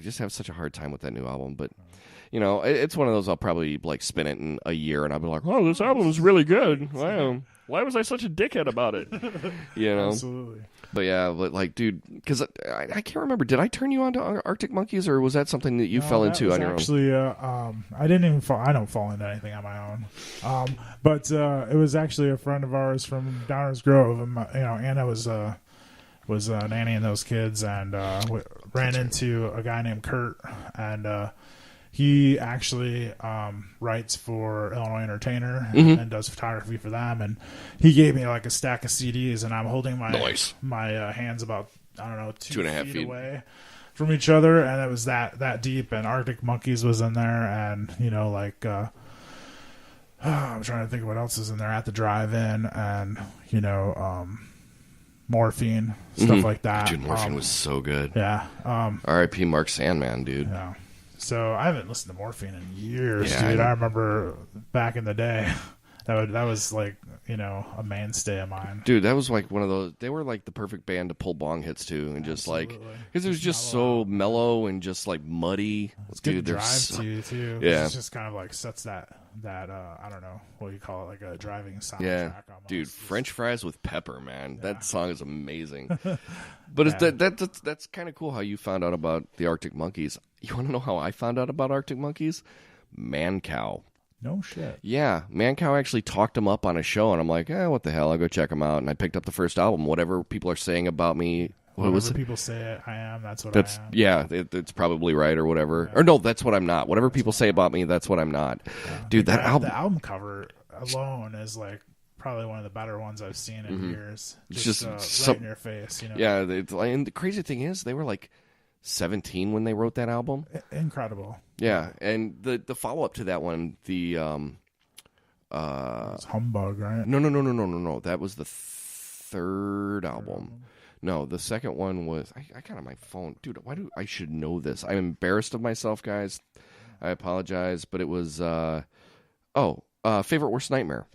just have such a hard time with that new album. But, you know, it's one of those I'll probably like spin it in a year and I'll be like, oh, this album is really good. Wow. Why was I such a dickhead about it? You know? Absolutely. But yeah, but like, dude, because I can't remember. Did I turn you on to Arctic Monkeys, or was that something that you fell into on your own? Actually, I didn't even fall. I don't fall into anything on my own. But it was actually a friend of ours from Downers Grove, and you know, Anna was nannying those kids, and ran into a guy named Kurt, and he actually writes for Illinois Entertainer and does photography for them. And he gave me like a stack of CDs, and I'm holding my hands about, I don't know, 2.5 feet away from each other. And it was that deep. And Arctic Monkeys was in there. And, you know, like, I'm trying to think of what else is in there, At the Drive-In, and, you know, Morphine, stuff like that. Dude, Morphine was so good. Yeah. R.I.P. Mark Sandman, dude. Yeah. So I haven't listened to Morphine in years, dude. I remember back in the day, that was like, you know, a mainstay of mine. Dude, that was like one of those. They were like the perfect band to pull bong hits to, and just like, because it was just so mellow and just like muddy. It's good to drive to too. Yeah, it just kind of like sets that I don't know what you call it, like a driving soundtrack. Yeah, almost. Dude, French fries with pepper, man. Yeah. That song is amazing. But that's kind of cool how you found out about the Arctic Monkeys. You want to know how I found out about Arctic Monkeys? Mancow. No shit. Yeah, Mancow actually talked him up on a show, and I'm like, what the hell? I'll go check him out. And I picked up the first album. Whatever people are saying about me. Whatever people say I am, that's what I am. Yeah, it's probably right or whatever. Yeah. Or no, that's what I'm not. Whatever people say about me, that's what I'm not. Yeah. Dude, the album cover alone is like probably one of the better ones I've seen in years. Just right in your face, you know. Yeah, and the crazy thing is, they were like 17 when they wrote that album. Incredible. Yeah, and the follow up to that one, the it's Humbug, right? No. That was the third album. No, the second one was I got on my phone, dude. I should know this? I'm embarrassed of myself, guys. I apologize, but it was Favorite Worst Nightmare.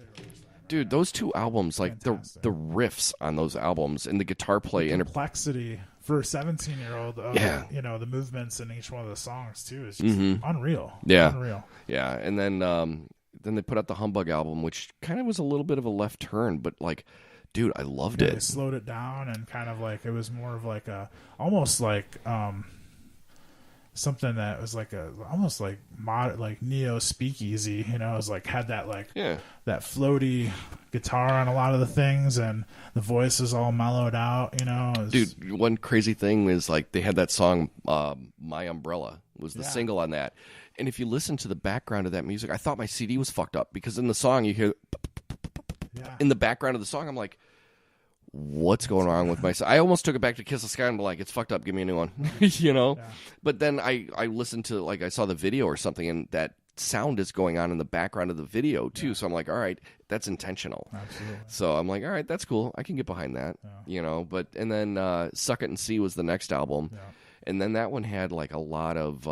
Dude, those two albums, like the riffs on those albums and the guitar play, the complexity for a 17-year-old, you know, the movements in each one of the songs too is just unreal. Yeah, unreal. Yeah, and then they put out the Humbug album, which kind of was a little bit of a left turn, but like, dude, I loved it. They slowed it down and kind of like, it was more of like almost like something that was like almost like like neo speakeasy, you know. It was like had that like that floaty guitar on a lot of the things, and the voice is all mellowed out, you know. Dude, one crazy thing is like they had that song My Umbrella was the single on that, and if you listen to the background of that music, I thought my CD was fucked up because in the song you hear in the background of the song, I'm like, what's going on with my... I almost took it back to Kiss the Sky and be like, it's fucked up, give me a new one. You know? Yeah. But then I listened to, like, I saw the video or something, and that sound is going on in the background of the video, too. Yeah. So I'm like, all right, that's intentional. Absolutely. So I'm like, all right, that's cool. I can get behind that. Yeah. You know? But, and then Suck It and See was the next album. Yeah. And then that one had like a lot of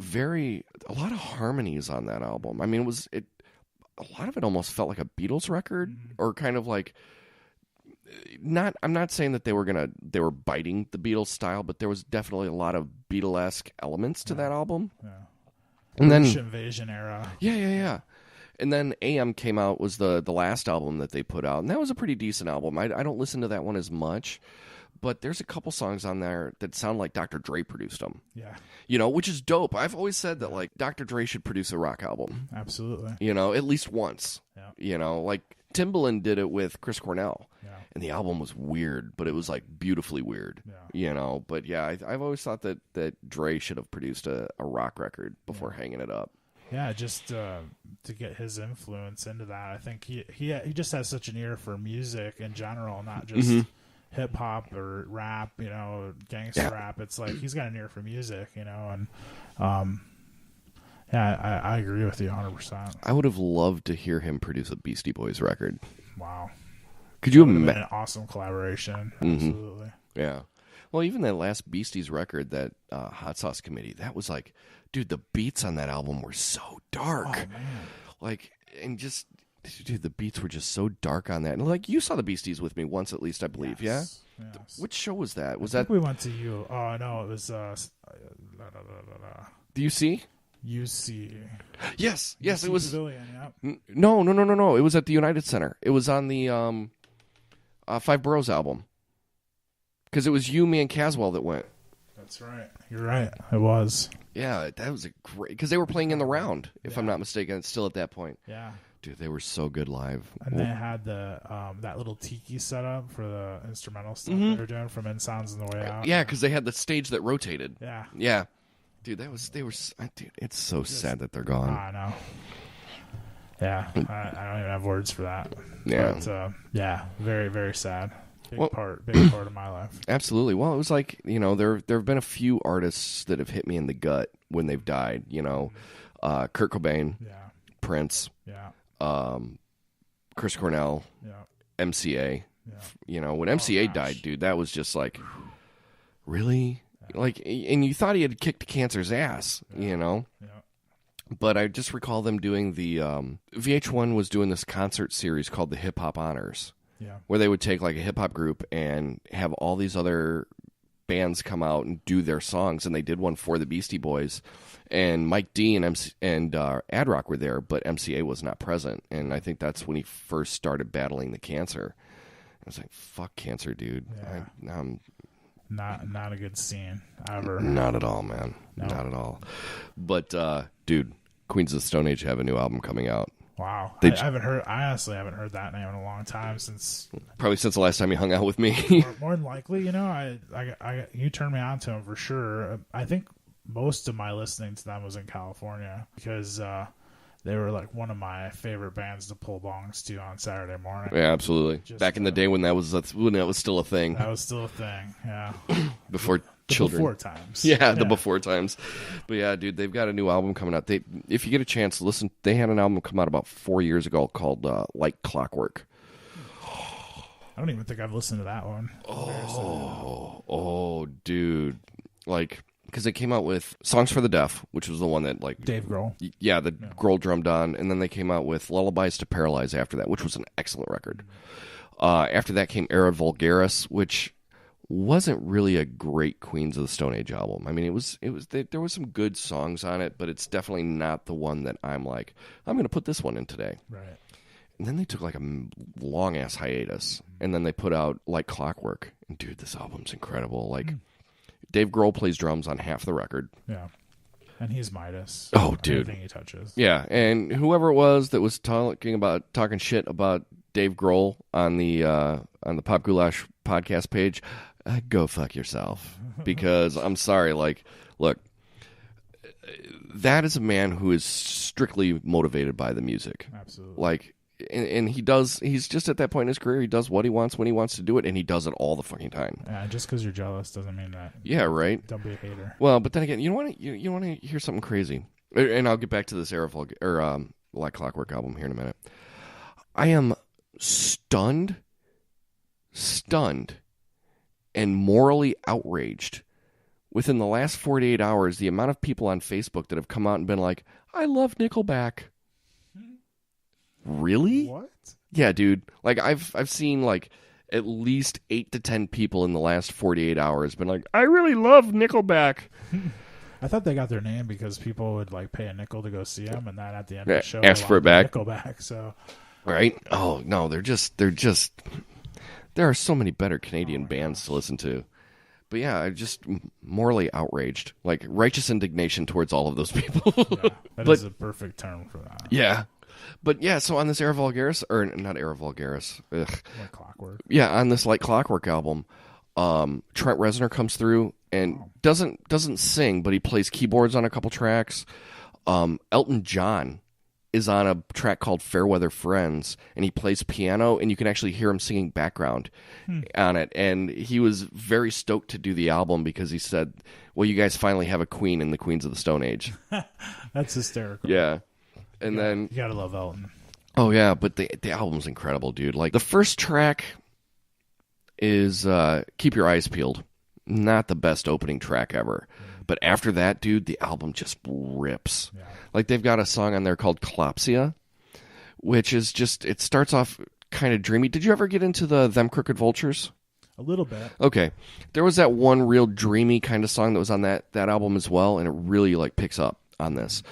harmonies on that album. I mean, a lot of it almost felt like a Beatles record, or kind of like, I'm not saying that they were biting the Beatles style, but there was definitely a lot of Beatlesque elements to that album. Yeah. And then Invasion era. Yeah. And then AM came out, was the last album that they put out, and that was a pretty decent album. I don't listen to that one as much, but there's a couple songs on there that sound like Dr. Dre produced them. Yeah. Which is dope. I've always said that, like, Dr. Dre should produce a rock album. Absolutely. At least once. Yeah. Like Timbaland did it with Chris Cornell. Yeah. And the album was weird, but it was, like, beautifully weird. Yeah. But yeah, I've always thought that Dre should have produced a rock record before hanging it up. Yeah, just to get his influence into that. I think he just has such an ear for music in general, not just hip hop or rap, gangster rap. It's like he's got an ear for music, and I agree with you 100%. I would have loved to hear him produce a Beastie Boys record. Wow. Could you imagine? An awesome collaboration. Absolutely. Yeah. Well, even that last Beasties record, that Hot Sauce Committee, that was like, dude, the beats on that album were so dark. Oh, man. Like, and just, dude, the beats were just so dark on that. And like, you saw the Beasties with me once at least, I believe, Yes. Which show was that? I think we went to you. Oh, no, it was Do you see? UC. Yes, UC it was. Pavilion, yep. No. It was at the United Center. It was on the Five Boroughs album. Because it was you, me, and Caswell that went. That's right. You're right. It was. Yeah, that was a great... Because they were playing in the round, if I'm not mistaken. It's still at that point. Yeah. Dude, they were so good live. And they had the that little tiki setup for the instrumental stuff they were doing from In Sounds on the Way Out. Yeah, because they had the stage that rotated. Yeah. Yeah. Dude, dude, it's so sad that they're gone. I know. Yeah, I don't even have words for that. Yeah. But, very, very sad. Big part of my life. Absolutely. Well, it was like, there have been a few artists that have hit me in the gut when they've died. Kurt Cobain, Prince, Chris Cornell, MCA. Yeah. When MCA died, dude, that was just like, really? Yeah. Like, and you thought he had kicked cancer's ass, Yeah. But I just recall them doing the VH1 was doing this concert series called the Hip Hop Honors. Yeah. Where they would take like a hip hop group and have all these other bands come out and do their songs, and they did one for the Beastie Boys, and Mike D and Ad Rock were there, but MCA was not present, and I think that's when he first started battling the cancer. I was like, "Fuck cancer, dude." Yeah. Not a good scene ever. Not at all, man. No. Not at all. But dude, Queens of the Stone Age have a new album coming out. Wow. I honestly haven't heard that name in a long time, probably since the last time you hung out with me. more than likely, I you turned me on to them for sure. I think most of my listening to them was in California because they were like one of my favorite bands to pull bongs to on Saturday morning. Yeah, absolutely. Back in the day when that was still a thing. That was still a thing. Yeah. Before children. Before times. Yeah, the before times. But yeah, dude, they've got a new album coming out. If you get a chance to listen, they had an album come out about 4 years ago called Like Clockwork. I don't even think I've listened to that one. Oh, dude. Like, because they came out with Songs for the Deaf, which was the one that, like... Dave Grohl. Yeah, Grohl drummed on. And then they came out with Lullabies to Paralyze after that, which was an excellent record. After that came Era Vulgaris, which wasn't really a great Queens of the Stone Age album. I mean, there was some good songs on it, but it's definitely not the one that I'm like, I'm going to put this one in today. Right. And then they took like a long-ass hiatus, and then they put out Like Clockwork. And dude, this album's incredible. Like, Dave Grohl plays drums on half the record. Yeah. And he's Midas. Oh, dude. Everything he touches. Yeah, and whoever it was that was talking shit about Dave Grohl on the Pop Goulash podcast page, go fuck yourself. Because I'm sorry, like, look, that is a man who is strictly motivated by the music. Absolutely. Like, and he's just at that point in his career, he does what he wants when he wants to do it, and he does it all the fucking time. Yeah, just because you're jealous doesn't mean that. Yeah, right. Don't be a hater. Well, but then again, you want to hear something crazy, and I'll get back to this Like Clockwork album here in a minute. I am stunned, and morally outraged. Within the last 48 hours, the amount of people on Facebook that have come out and been like, I love Nickelback. Really? What? Yeah, dude. Like, I've seen, like, at least 8 to 10 people in the last 48 hours been like, I really love Nickelback. I thought they got their name because people would, like, pay a nickel to go see them, and then at the end of the show, ask for it back. Nickelback, so. Right? Oh, no, there are so many better Canadian bands to listen to. But yeah, I'm just morally outraged. Like, righteous indignation towards all of those people. Yeah, that is a perfect term for that. Yeah. But yeah, so on this Era Vulgaris, or not Era Vulgaris. Ugh. Like Clockwork. Yeah, on this Like Clockwork album, Trent Reznor comes through and doesn't sing, but he plays keyboards on a couple tracks. Elton John is on a track called Fairweather Friends, and he plays piano, and you can actually hear him singing background on it. And he was very stoked to do the album because he said, well, you guys finally have a queen in the Queens of the Stone Age. That's hysterical. Yeah. And then... You gotta love Elton. Oh, yeah, but the album's incredible, dude. Like, the first track is Keep Your Eyes Peeled. Not the best opening track ever. But after that, dude, the album just rips. Yeah. Like, they've got a song on there called Collapsia, which is just, it starts off kind of dreamy. Did you ever get into the Them Crooked Vultures? A little bit. Okay. There was that one real dreamy kind of song that was on that album as well, and it really, like, picks up on this.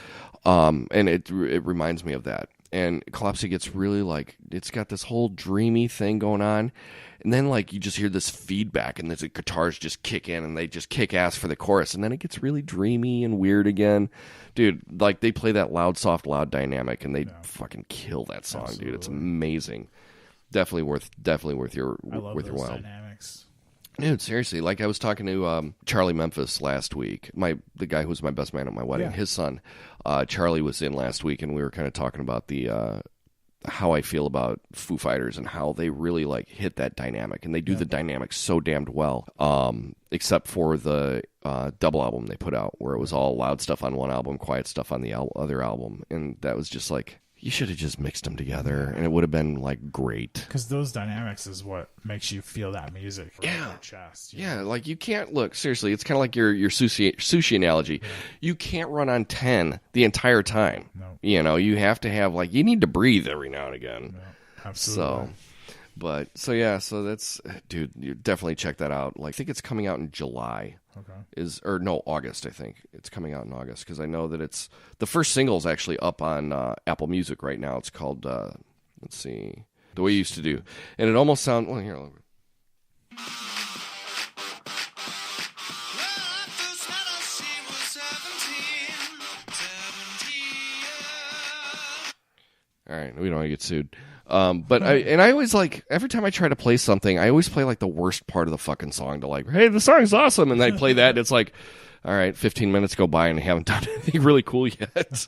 And it reminds me of that. And Collapsia gets really, like, it's got this whole dreamy thing going on. And then, like, you just hear this feedback, and the guitars just kick in, and they just kick ass for the chorus. And then it gets really dreamy and weird again. Dude, like, they play that loud, soft, loud dynamic, and they fucking kill that song, Absolutely. Dude. It's amazing. Definitely worth your I love worth those your while. Dynamics. Dude, seriously, like, I was talking to Charlie Memphis last week, the guy who was my best man at my wedding. Yeah. His son, Charlie, was in last week, and we were kind of talking about the how I feel about Foo Fighters and how they really, like, hit that dynamic, and they do the dynamic so damned well, except for the double album they put out, where it was all loud stuff on one album, quiet stuff on the other album, and that was just like, you should have just mixed them together, and it would have been, like, great. Because those dynamics is what makes you feel that music right in your chest. Yeah, like, you can't, look, seriously, it's kind of like your sushi analogy. Yeah. You can't run on 10 the entire time. No. You know, you have to have, like, you need to breathe every now and again. No, absolutely. So that's, dude, you definitely check that out. Like, I think it's coming out in July. Okay. August, I think. It's coming out in August, because I know that it's, the first single is actually up on Apple Music right now. It's called, let's see, The Way You Used to Do. And it almost sounds, well, here, all right, we don't want to get sued. But I always, like, every time I try to play something, I always play, like, the worst part of the fucking song to, like, hey, the song's awesome. And I play that, and it's like, all right, 15 minutes go by and I haven't done anything really cool yet.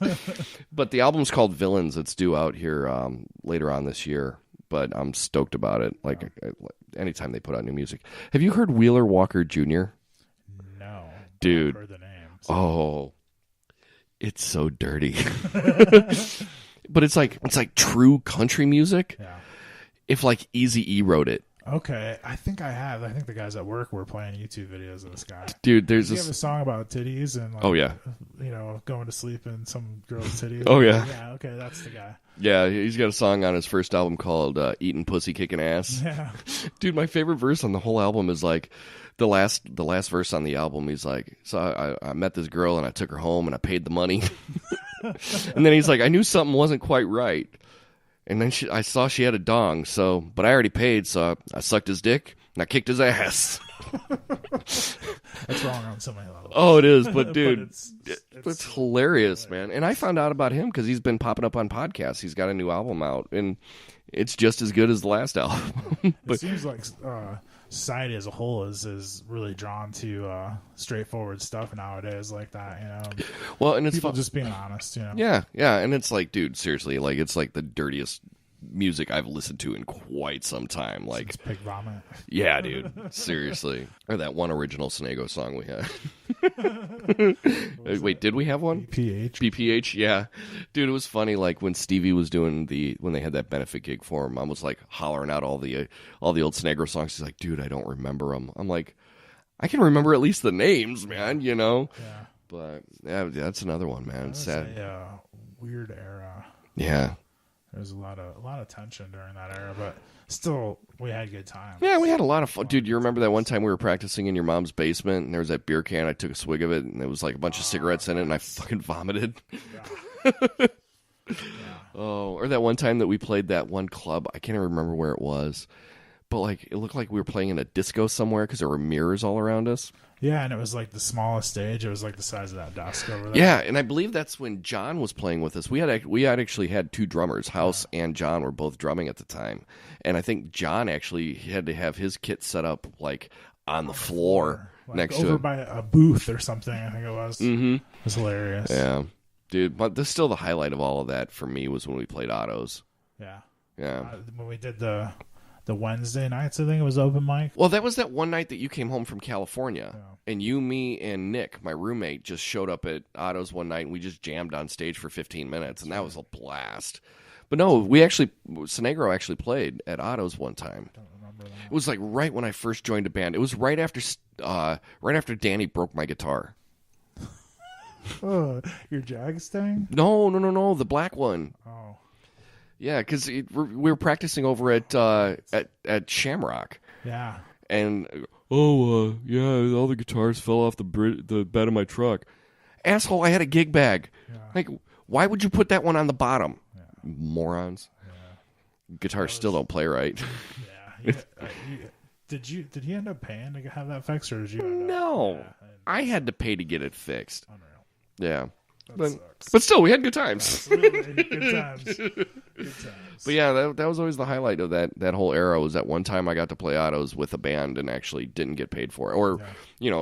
But the album's called Villains. It's due out here later on this year. But I'm stoked about it. Like, anytime they put out new music. Have you heard Wheeler Walker Jr.? No. Dude. I've heard the names. Oh, it's so dirty. But it's like true country music. Yeah. If, like, Eazy-E wrote it. Okay, I think I have. I think the guys at work were playing YouTube videos of this guy. Dude, there's Does he have a song about titties and, like, oh yeah, you know, going to sleep in some girl's titties. Oh yeah, yeah. Okay, that's the guy. Yeah, he's got a song on his first album called "Eating Pussy, Kicking Ass." Yeah, dude, my favorite verse on the whole album is, like, the last verse on the album. He's like, so I met this girl and I took her home and I paid the money, and then he's like, I knew something wasn't quite right. And then I saw she had a dong, but I already paid, so I sucked his dick and I kicked his ass. That's wrong on so many levels. Oh, it is, but dude, but it's hilarious, man. And I found out about him because he's been popping up on podcasts. He's got a new album out, and it's just as good as the last album. But it seems like society as a whole is really drawn to straightforward stuff nowadays, like that, you know. Well, and it's people just being honest, you know. Yeah, and it's like, dude, seriously, like, it's like the dirtiest music I've listened to in quite some time. Like Since Pig Vomit. Yeah, dude. Seriously. Or that one original Snego song we had. Wait, did we have one? BPH, yeah. Dude, it was funny, like, when Stevie was doing when they had that benefit gig for him, I was, like, hollering out all the old Snego songs. He's like, dude, I don't remember them. I'm like, I can remember at least the names, man, you know? Yeah. But, yeah, that's another one, man. It's sad. A weird era. Yeah. There's a lot of tension during that era, but still, we had good times. Yeah, we had a lot of fun. Dude, you remember that one time we were practicing in your mom's basement, and there was that beer can, I took a swig of it, and there was like a bunch of cigarettes in it, and I fucking vomited. Yeah. Yeah. Oh, or that one time that we played that one club, I can't even remember where it was, but like it looked like we were playing in a disco somewhere because there were mirrors all around us. Yeah, and it was like the smallest stage. It was like the size of that desk over there. Yeah, and I believe that's when John was playing with us. We had actually had two drummers. House and John were both drumming at the time. And I think John actually had to have his kit set up like on the floor like next over to it. by a booth or something, I think it was. Mm-hmm. It was hilarious. Yeah. Dude, but still the highlight of all of that for me was when we played autos. Yeah. Yeah. When we did the Wednesday nights, I think it was open mic. Well, that was that one night that you came home from California. Yeah. And you, me, and Nick, my roommate, just showed up at Otto's one night, and we just jammed on stage for 15 minutes, and that was a blast. But no, Sinegro actually played at Otto's one time. I don't remember that. It was like right when I first joined a band. It was right after Danny broke my guitar. Oh, your Jags thing? No, the black one. Oh. Yeah, because we were practicing over at Shamrock. Yeah. And yeah, all the guitars fell off the bed of my truck. Asshole, I had a gig bag. Yeah. Like, why would you put that one on the bottom? Yeah. Morons. Yeah. Guitars still don't play right. Yeah. Did he end up paying to have that fixed, or did you? No, Yeah, I had to pay to get it fixed. Unreal. Yeah. That sucks. But still, we had good times. Absolutely. Good times. Good times. But yeah, that was always the highlight of that whole era, was that one time I got to play autos with a band and actually didn't get paid for it. Or,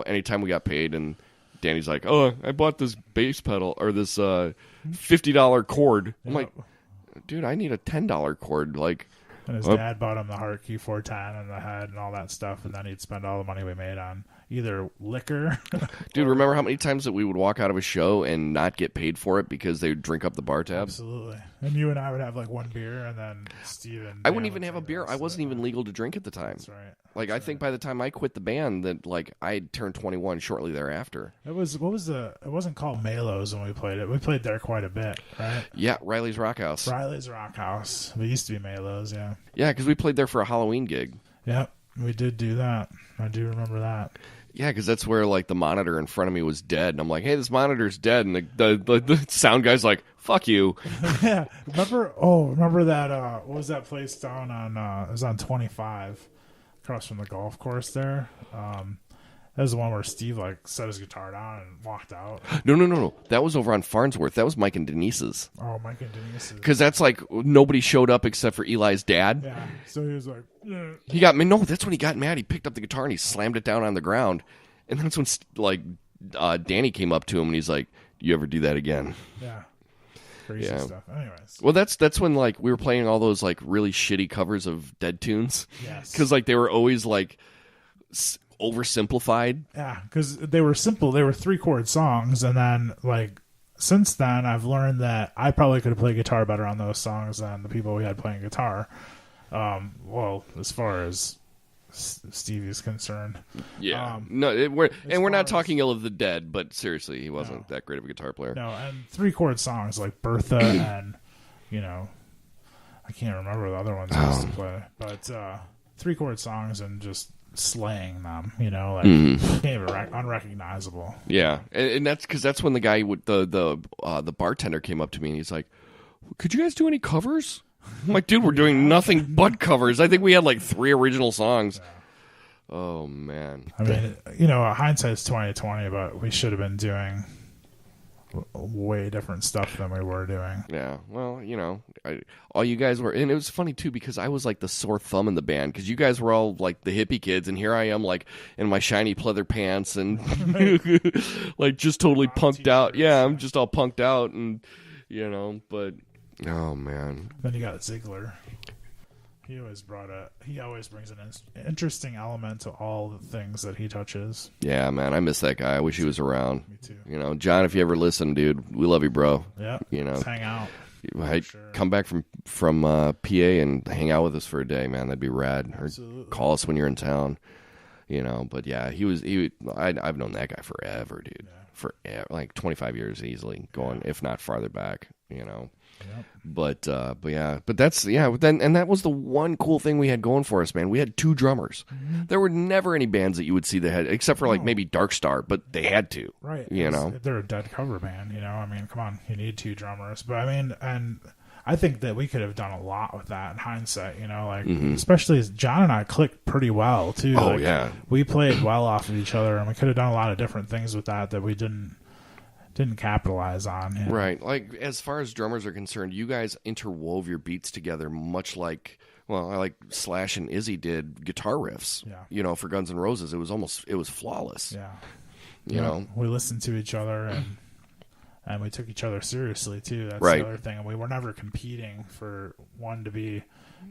anytime we got paid and Danny's like, oh, I bought this bass pedal or this $50 cord. I'm like, dude, I need a $10 cord. Like, and his dad bought him the Hartke 410 and the head and all that stuff, and then he'd spend all the money we made on either liquor. Dude, remember how many times that we would walk out of a show and not get paid for it because they would drink up the bar tab? Absolutely. And you and I would have like one beer, and then Steven. I wouldn't even have a beer. I wasn't even legal to drink at the time. That's right. Like, I think by the time I quit the band, that like I turned 21 shortly thereafter. It wasn't called Malo's when we played it. We played there quite a bit, right? Yeah, Riley's Rock House. Riley's Rock House. It used to be Malo's, yeah. Yeah, because we played there for a Halloween gig. Yep, we did do that. I do remember that. Yeah, because that's where like the monitor in front of me was dead, and I'm like, "Hey, this monitor's dead," and the sound guy's like, "Fuck you." Yeah, remember that? What was that place down on? It was on 25, across from the golf course there. That was the one where Steve like set his guitar down and walked out. No. That was over on Farnsworth. That was Mike and Denise's. Oh, Mike and Denise's. Because that's like nobody showed up except for Eli's dad. Yeah, so he was like, yeah. He got no. That's when he got mad. He picked up the guitar and he slammed it down on the ground, and that's when like Danny came up to him and he's like, "You ever do that again?" Yeah. Crazy stuff. Anyways. Well, that's when like we were playing all those like really shitty covers of Dead tunes. Yes. Because like they were always like oversimplified. Yeah, because they were simple. They were 3-chord songs, and then like since then, I've learned that I probably could have played guitar better on those songs than the people we had playing guitar. Well, as far as Stevie's concerned. Yeah. We're not talking ill of the Dead, but seriously, he wasn't that great of a guitar player. No, and 3-chord songs like Bertha and I can't remember the other ones I used to play, but 3-chord songs and just slaying them, can't even unrecognizable. Yeah, and that's because that's when the guy with the bartender came up to me and he's like, "Could you guys do any covers?" I'm like, "Dude, we're doing nothing but covers. I think we had like 3 original songs." Yeah. Oh man. I mean, hindsight's 20/20, but we should have been doing way different stuff than we were doing. Yeah, well, all you guys were, and it was funny too because I was like the sore thumb in the band because you guys were all like the hippie kids, and here I am like in my shiny pleather pants and like just totally punked out. Yeah, I'm just all punked out, and but Oh man. Then you got Ziegler. He always brings an interesting element to all the things that he touches. Yeah, man, I miss that guy. I wish he was around. Me too. You know, John, if you ever listen, dude, we love you, bro. Yeah. You know, Let's hang out. Sure. Come back from PA and hang out with us for a day, man. That'd be rad. Absolutely. Or call us when you're in town. You know, but yeah, I've known that guy forever, dude. Yeah. Forever, like 25 years easily, going if not farther back. You know. Yep. But that's then, and that was the one cool thing we had going for us, man. We had 2 drummers. Mm-hmm. There were never any bands that you would see that had, except for like maybe Dark Star, but they had to, right? You know, they're a dead cover band. You know, I mean, come on, you need 2 drummers. But I mean, and I think that we could have done a lot with that in hindsight. You know, like especially as John and I clicked pretty well too. Oh like, yeah, we played well off of each other, and we could have done a lot of different things with that we didn't capitalize on. You know? Right. Like, as far as drummers are concerned, you guys interwove your beats together much like, well, I like Slash and Izzy did guitar riffs. Yeah. You know, for Guns N' Roses, it was flawless. Yeah. You know? We listened to each other and we took each other seriously, too. That's right. the other thing. And we were never competing for one to be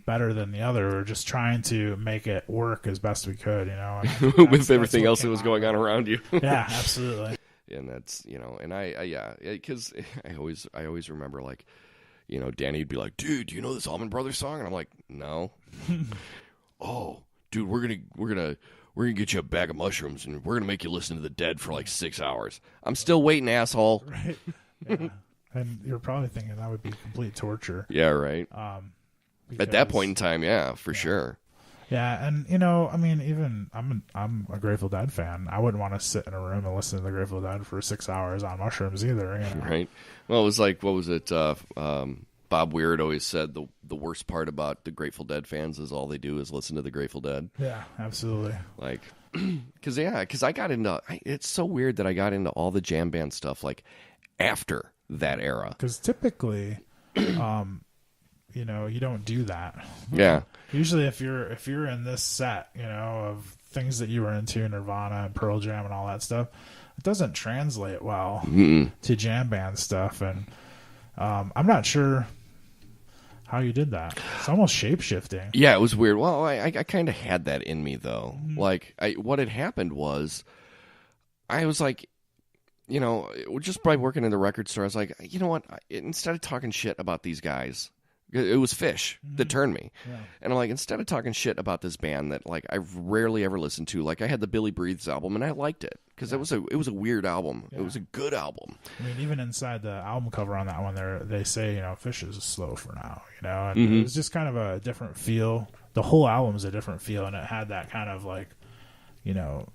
better than the other. We were just trying to make it work as best we could, you know? With everything else that was going on around you. Yeah, absolutely. And that's, you know, and because I always remember, like, you know, Danny'd be like, dude, do you know this Allman Brothers song? And I'm like, no. Oh, dude, we're gonna get you a bag of mushrooms and we're gonna make you listen to the Dead for like 6 hours. I'm still waiting, asshole. Right. Yeah. And you're probably thinking that would be complete torture. Yeah, right. At that point in time, yeah, for sure. Yeah, and you know, I mean, even I'm a Grateful Dead fan. I wouldn't want to sit in a room and listen to the Grateful Dead for 6 hours on mushrooms either. You know? Right. Well, it was like, what was it? Bob Weird always said the worst part about the Grateful Dead fans is all they do is listen to the Grateful Dead. Yeah, absolutely. Like, because I got into. It's so weird that I got into all the jam band stuff like after that era. Because typically, you know, you don't do that. Yeah. Usually, if you're in this set, you know, of things that you were into, Nirvana and Pearl Jam and all that stuff, it doesn't translate well to jam band stuff. And I'm not sure how you did that. It's almost shape-shifting. Yeah, it was weird. Well, I kind of had that in me, though. Mm-hmm. Like, what had happened was I was like, you know, just by working in the record store, I was like, you know what? Instead of talking shit about these guys, it was Phish that turned me. Yeah. And I'm like, instead of talking shit about this band that, like, I've rarely ever listened to, like, I had the Billy Breathes album, and I liked it. Because it was a weird album. Yeah. It was a good album. I mean, even inside the album cover on that one, they say, you know, Phish is slow for now, you know? And it was just kind of a different feel. The whole album's a different feel, and it had that kind of, like, you know...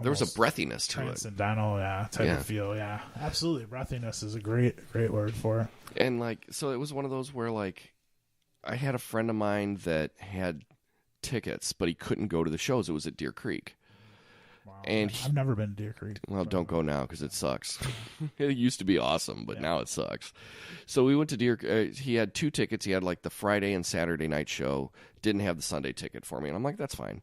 There was a breathiness to transcendental, type of feel, yeah. Absolutely. Breathiness is a great word for it. And, like, so it was one of those where, like, I had a friend of mine that had tickets, but he couldn't go to the shows. It was at Deer Creek. Wow. And I've never been to Deer Creek. Well, don't go now because it sucks. It used to be awesome, but now it sucks. So we went to Deer. He had 2 tickets. He had like the Friday and Saturday night show. Didn't have the Sunday ticket for me, and I'm like, that's fine.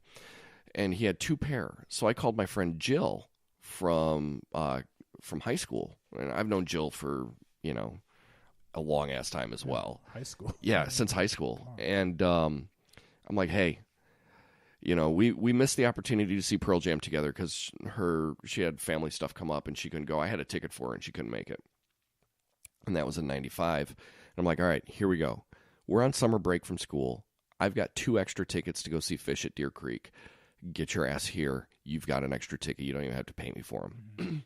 And he had 2 pair. So I called my friend Jill from high school, and I've known Jill for a long ass time as well. High school. Yeah, since high school. And I'm like, hey. We missed the opportunity to see Pearl Jam together because she had family stuff come up and she couldn't go. I had a ticket for her and she couldn't make it. And that was in 95. And I'm like, all right, here we go. We're on summer break from school. I've got 2 extra tickets to go see Phish at Deer Creek. Get your ass here. You've got an extra ticket. You don't even have to pay me for them.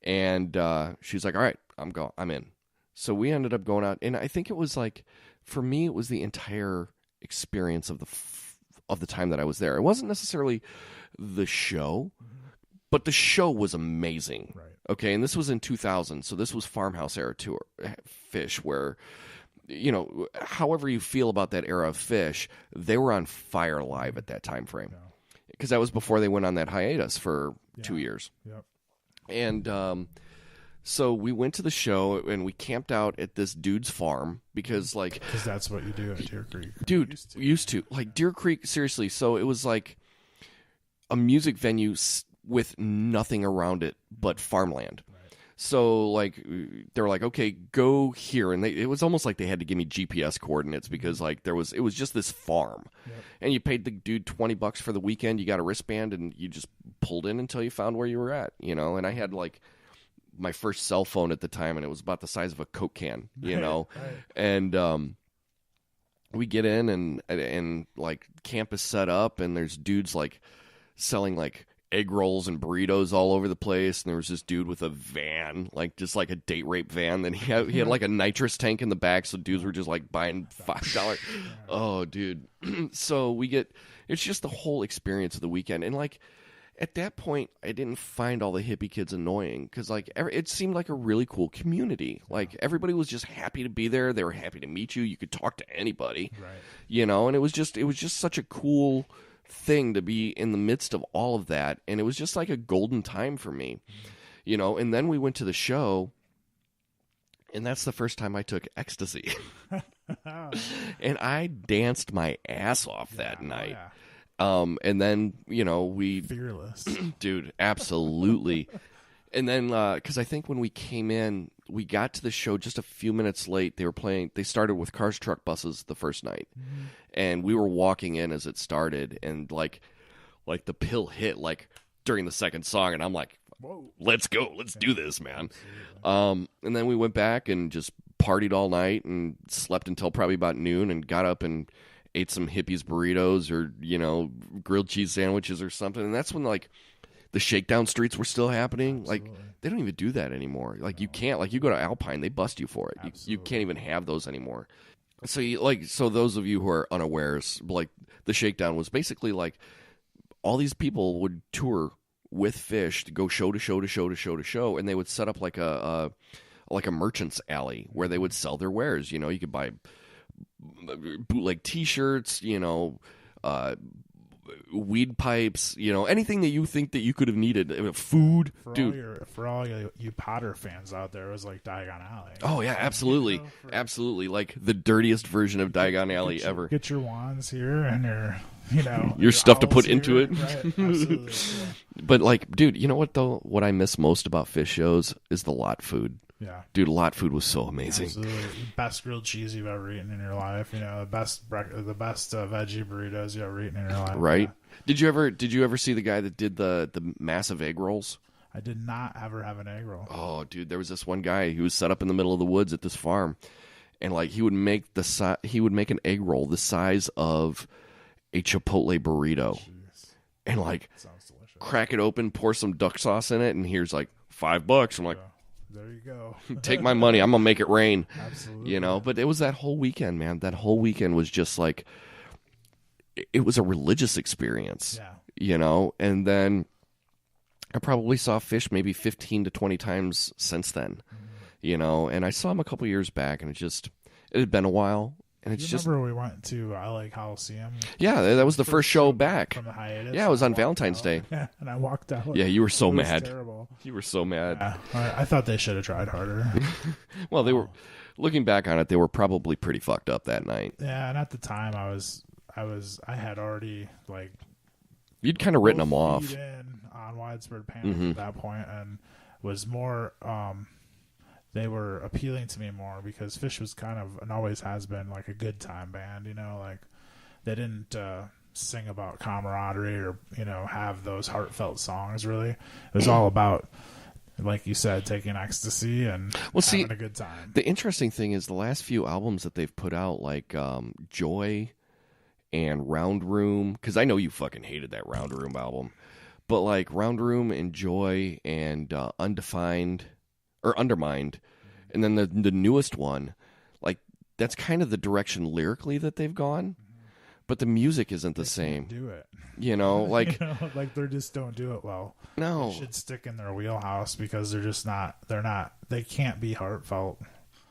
And she's like, all right, I'm in. So we ended up going out. And I think it was like, for me, it was the entire experience of the time that I was there. It wasn't necessarily the show, but the show was amazing. Right. Okay, and this was in 2000, so this was Farmhouse era tour Phish, where, however you feel about that era of Phish, they were on fire live at that time frame. Because that was before they went on that hiatus for 2 years. Yep. And so we went to the show and we camped out at this dude's farm because that's what you do at Deer Creek. Dude, used to. Like Deer Creek, seriously. So it was like a music venue with nothing around it but farmland. Right. So like they were like, okay, go here, and it was almost like they had to give me GPS coordinates because like it was just this farm, and you paid the dude $20 for the weekend. You got a wristband, and you just pulled in until you found where you were at, you know. And I had like my first cell phone at the time, and it was about the size of a Coke can, you know, and we get in and like camp is set up, and there's dudes like selling like egg rolls and burritos all over the place, and there was this dude with a van, like just like a date rape van. Then he had like a nitrous tank in the back, so dudes were just like buying $5. Oh, dude. So it's just the whole experience of the weekend, and like at that point, I didn't find all the hippie kids annoying because like it seemed like a really cool community. Like everybody was just happy to be there. They were happy to meet you. You could talk to anybody, you know. And it was just such a cool thing to be in the midst of all of that, and it was just like a golden time for me, you know. And then we went to the show, and that's the first time I took ecstasy. And I danced my ass off that night. And then, you know, we fearless, dude, absolutely. And then, cause I think when we came in, we got to the show just a few minutes late. They started with Cars, Truck, Buses the first night, and we were walking in as it started, and like the pill hit like during the second song, and I'm like, whoa, let's go, let's do this, man. And then we went back and just partied all night and slept until probably about noon, and got up and ate some hippies burritos or, you know, grilled cheese sandwiches or something. And that's when like the shakedown streets were still happening. Absolutely. Like they don't even do that anymore. Like you can't, like you go to Alpine, they bust you for it. You can't even have those anymore. So so those of you who are unawares, like the shakedown was basically like all these people would tour with Phish to go show to show to show to show to show. And they would set up like a merchant's alley where they would sell their wares. You know, you could buy bootleg T-shirts, you know, weed pipes, you know, anything that you think that you could have needed. Food, for all you Potter fans out there, it was like Diagon Alley. Oh yeah, absolutely, absolutely, like the dirtiest version of Diagon Alley ever. Get your wands here and your stuff to put into it. Right, absolutely. Yeah. But like, dude, you know what though? What I miss most about Phish shows is the lot food. Yeah, dude, lot food was so amazing. Absolutely, the best grilled cheese you've ever eaten in your life. You know, the best veggie burritos you've ever eaten in your life. Right? Yeah. Did you ever see the guy that did the massive egg rolls? I did not ever have an egg roll. Oh, dude, there was this one guy who was set up in the middle of the woods at this farm, and like he would make an egg roll the size of a Chipotle burrito. Jeez. And like crack it open, pour some duck sauce in it, and here's like $5. I'm like, there you go. Take my money. I'm gonna make it rain. Absolutely. You know, but it was that whole weekend, man. That whole weekend was just like it was a religious experience. Yeah. You know, and then I probably saw Phish maybe 15 to 20 times since then. You know, and I saw him a couple years back, and it had been a while. And it's remember we went to LA Coliseum? Yeah, that was the first show back. From the hiatus. Yeah, it was on Valentine's Day. Yeah, and I walked out. Yeah, you were so mad. It was terrible. You were so mad. Yeah, I thought they should have tried harder. Well, they were, looking back on it, they were probably pretty fucked up that night. Yeah, and at the time I had already like you'd kind of written them off in on Widespread Panic at that point, and was more they were appealing to me more because Phish was kind of, and always has been, like a good time band, you know, like they didn't sing about camaraderie or, you know, have those heartfelt songs really. It was all about, like you said, taking ecstasy and having a good time. The interesting thing is the last few albums that they've put out, like Joy and Round Room, because I know you fucking hated that Round Room album, but like Round Room and Joy and Undefined or Undermined, and then the newest one, like that's kind of the direction lyrically that they've gone, but the music isn't the same. Do it, you know, like like they just don't do it well. No, they should stick in their wheelhouse because they're just not. They can't be heartfelt.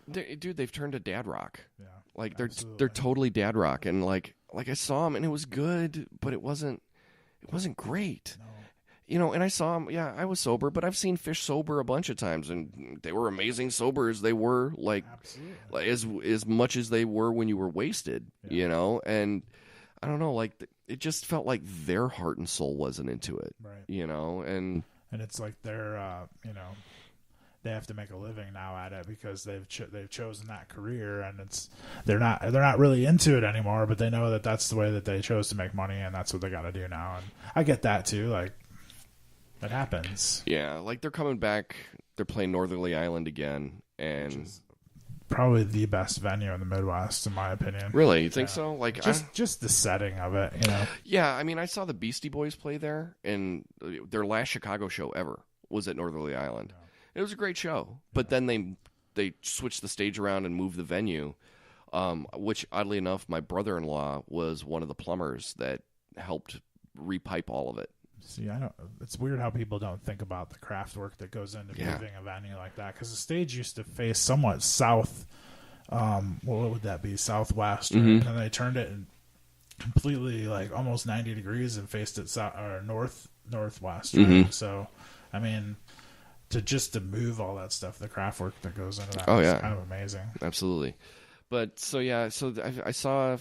Dude, they've turned to dad rock. Yeah, like they're totally dad rock, and like I saw them and it was good, but it wasn't great. No. You know, and I saw him, yeah, I was sober, but I've seen Phish sober a bunch of times, and they were amazing sober as they were, like as much as they were when you were wasted, you know? And I don't know, like, it just felt like their heart and soul wasn't into it, right? You know? And it's like their, you know, they have to make a living now at it because they've chosen that career, and they're not really into it anymore, but they know that that's the way that they chose to make money, and that's what they got to do now. And I get that too. Like, it happens. Yeah, like they're coming back. They're playing Northerly Island again, and probably the best venue in the Midwest, in my opinion. Really, you think so? Like, just the setting of it, you know. Yeah, I mean, I saw the Beastie Boys play there, and their last Chicago show ever was at Northerly Island. Yeah. It was a great show, but then they switched the stage around and moved the venue, which oddly enough, my brother-in-law was one of the plumbers that helped repipe all of it. See, I don't. It's weird how people don't think about the craft work that goes into moving a venue like that, because the stage used to face somewhat south. What would that be? Southwest, right? And then they turned it completely, like almost 90 degrees, and faced it south or northwest. Right? So, I mean, to move all that stuff, the craft work that goes into that is kind of amazing. Absolutely. But so I saw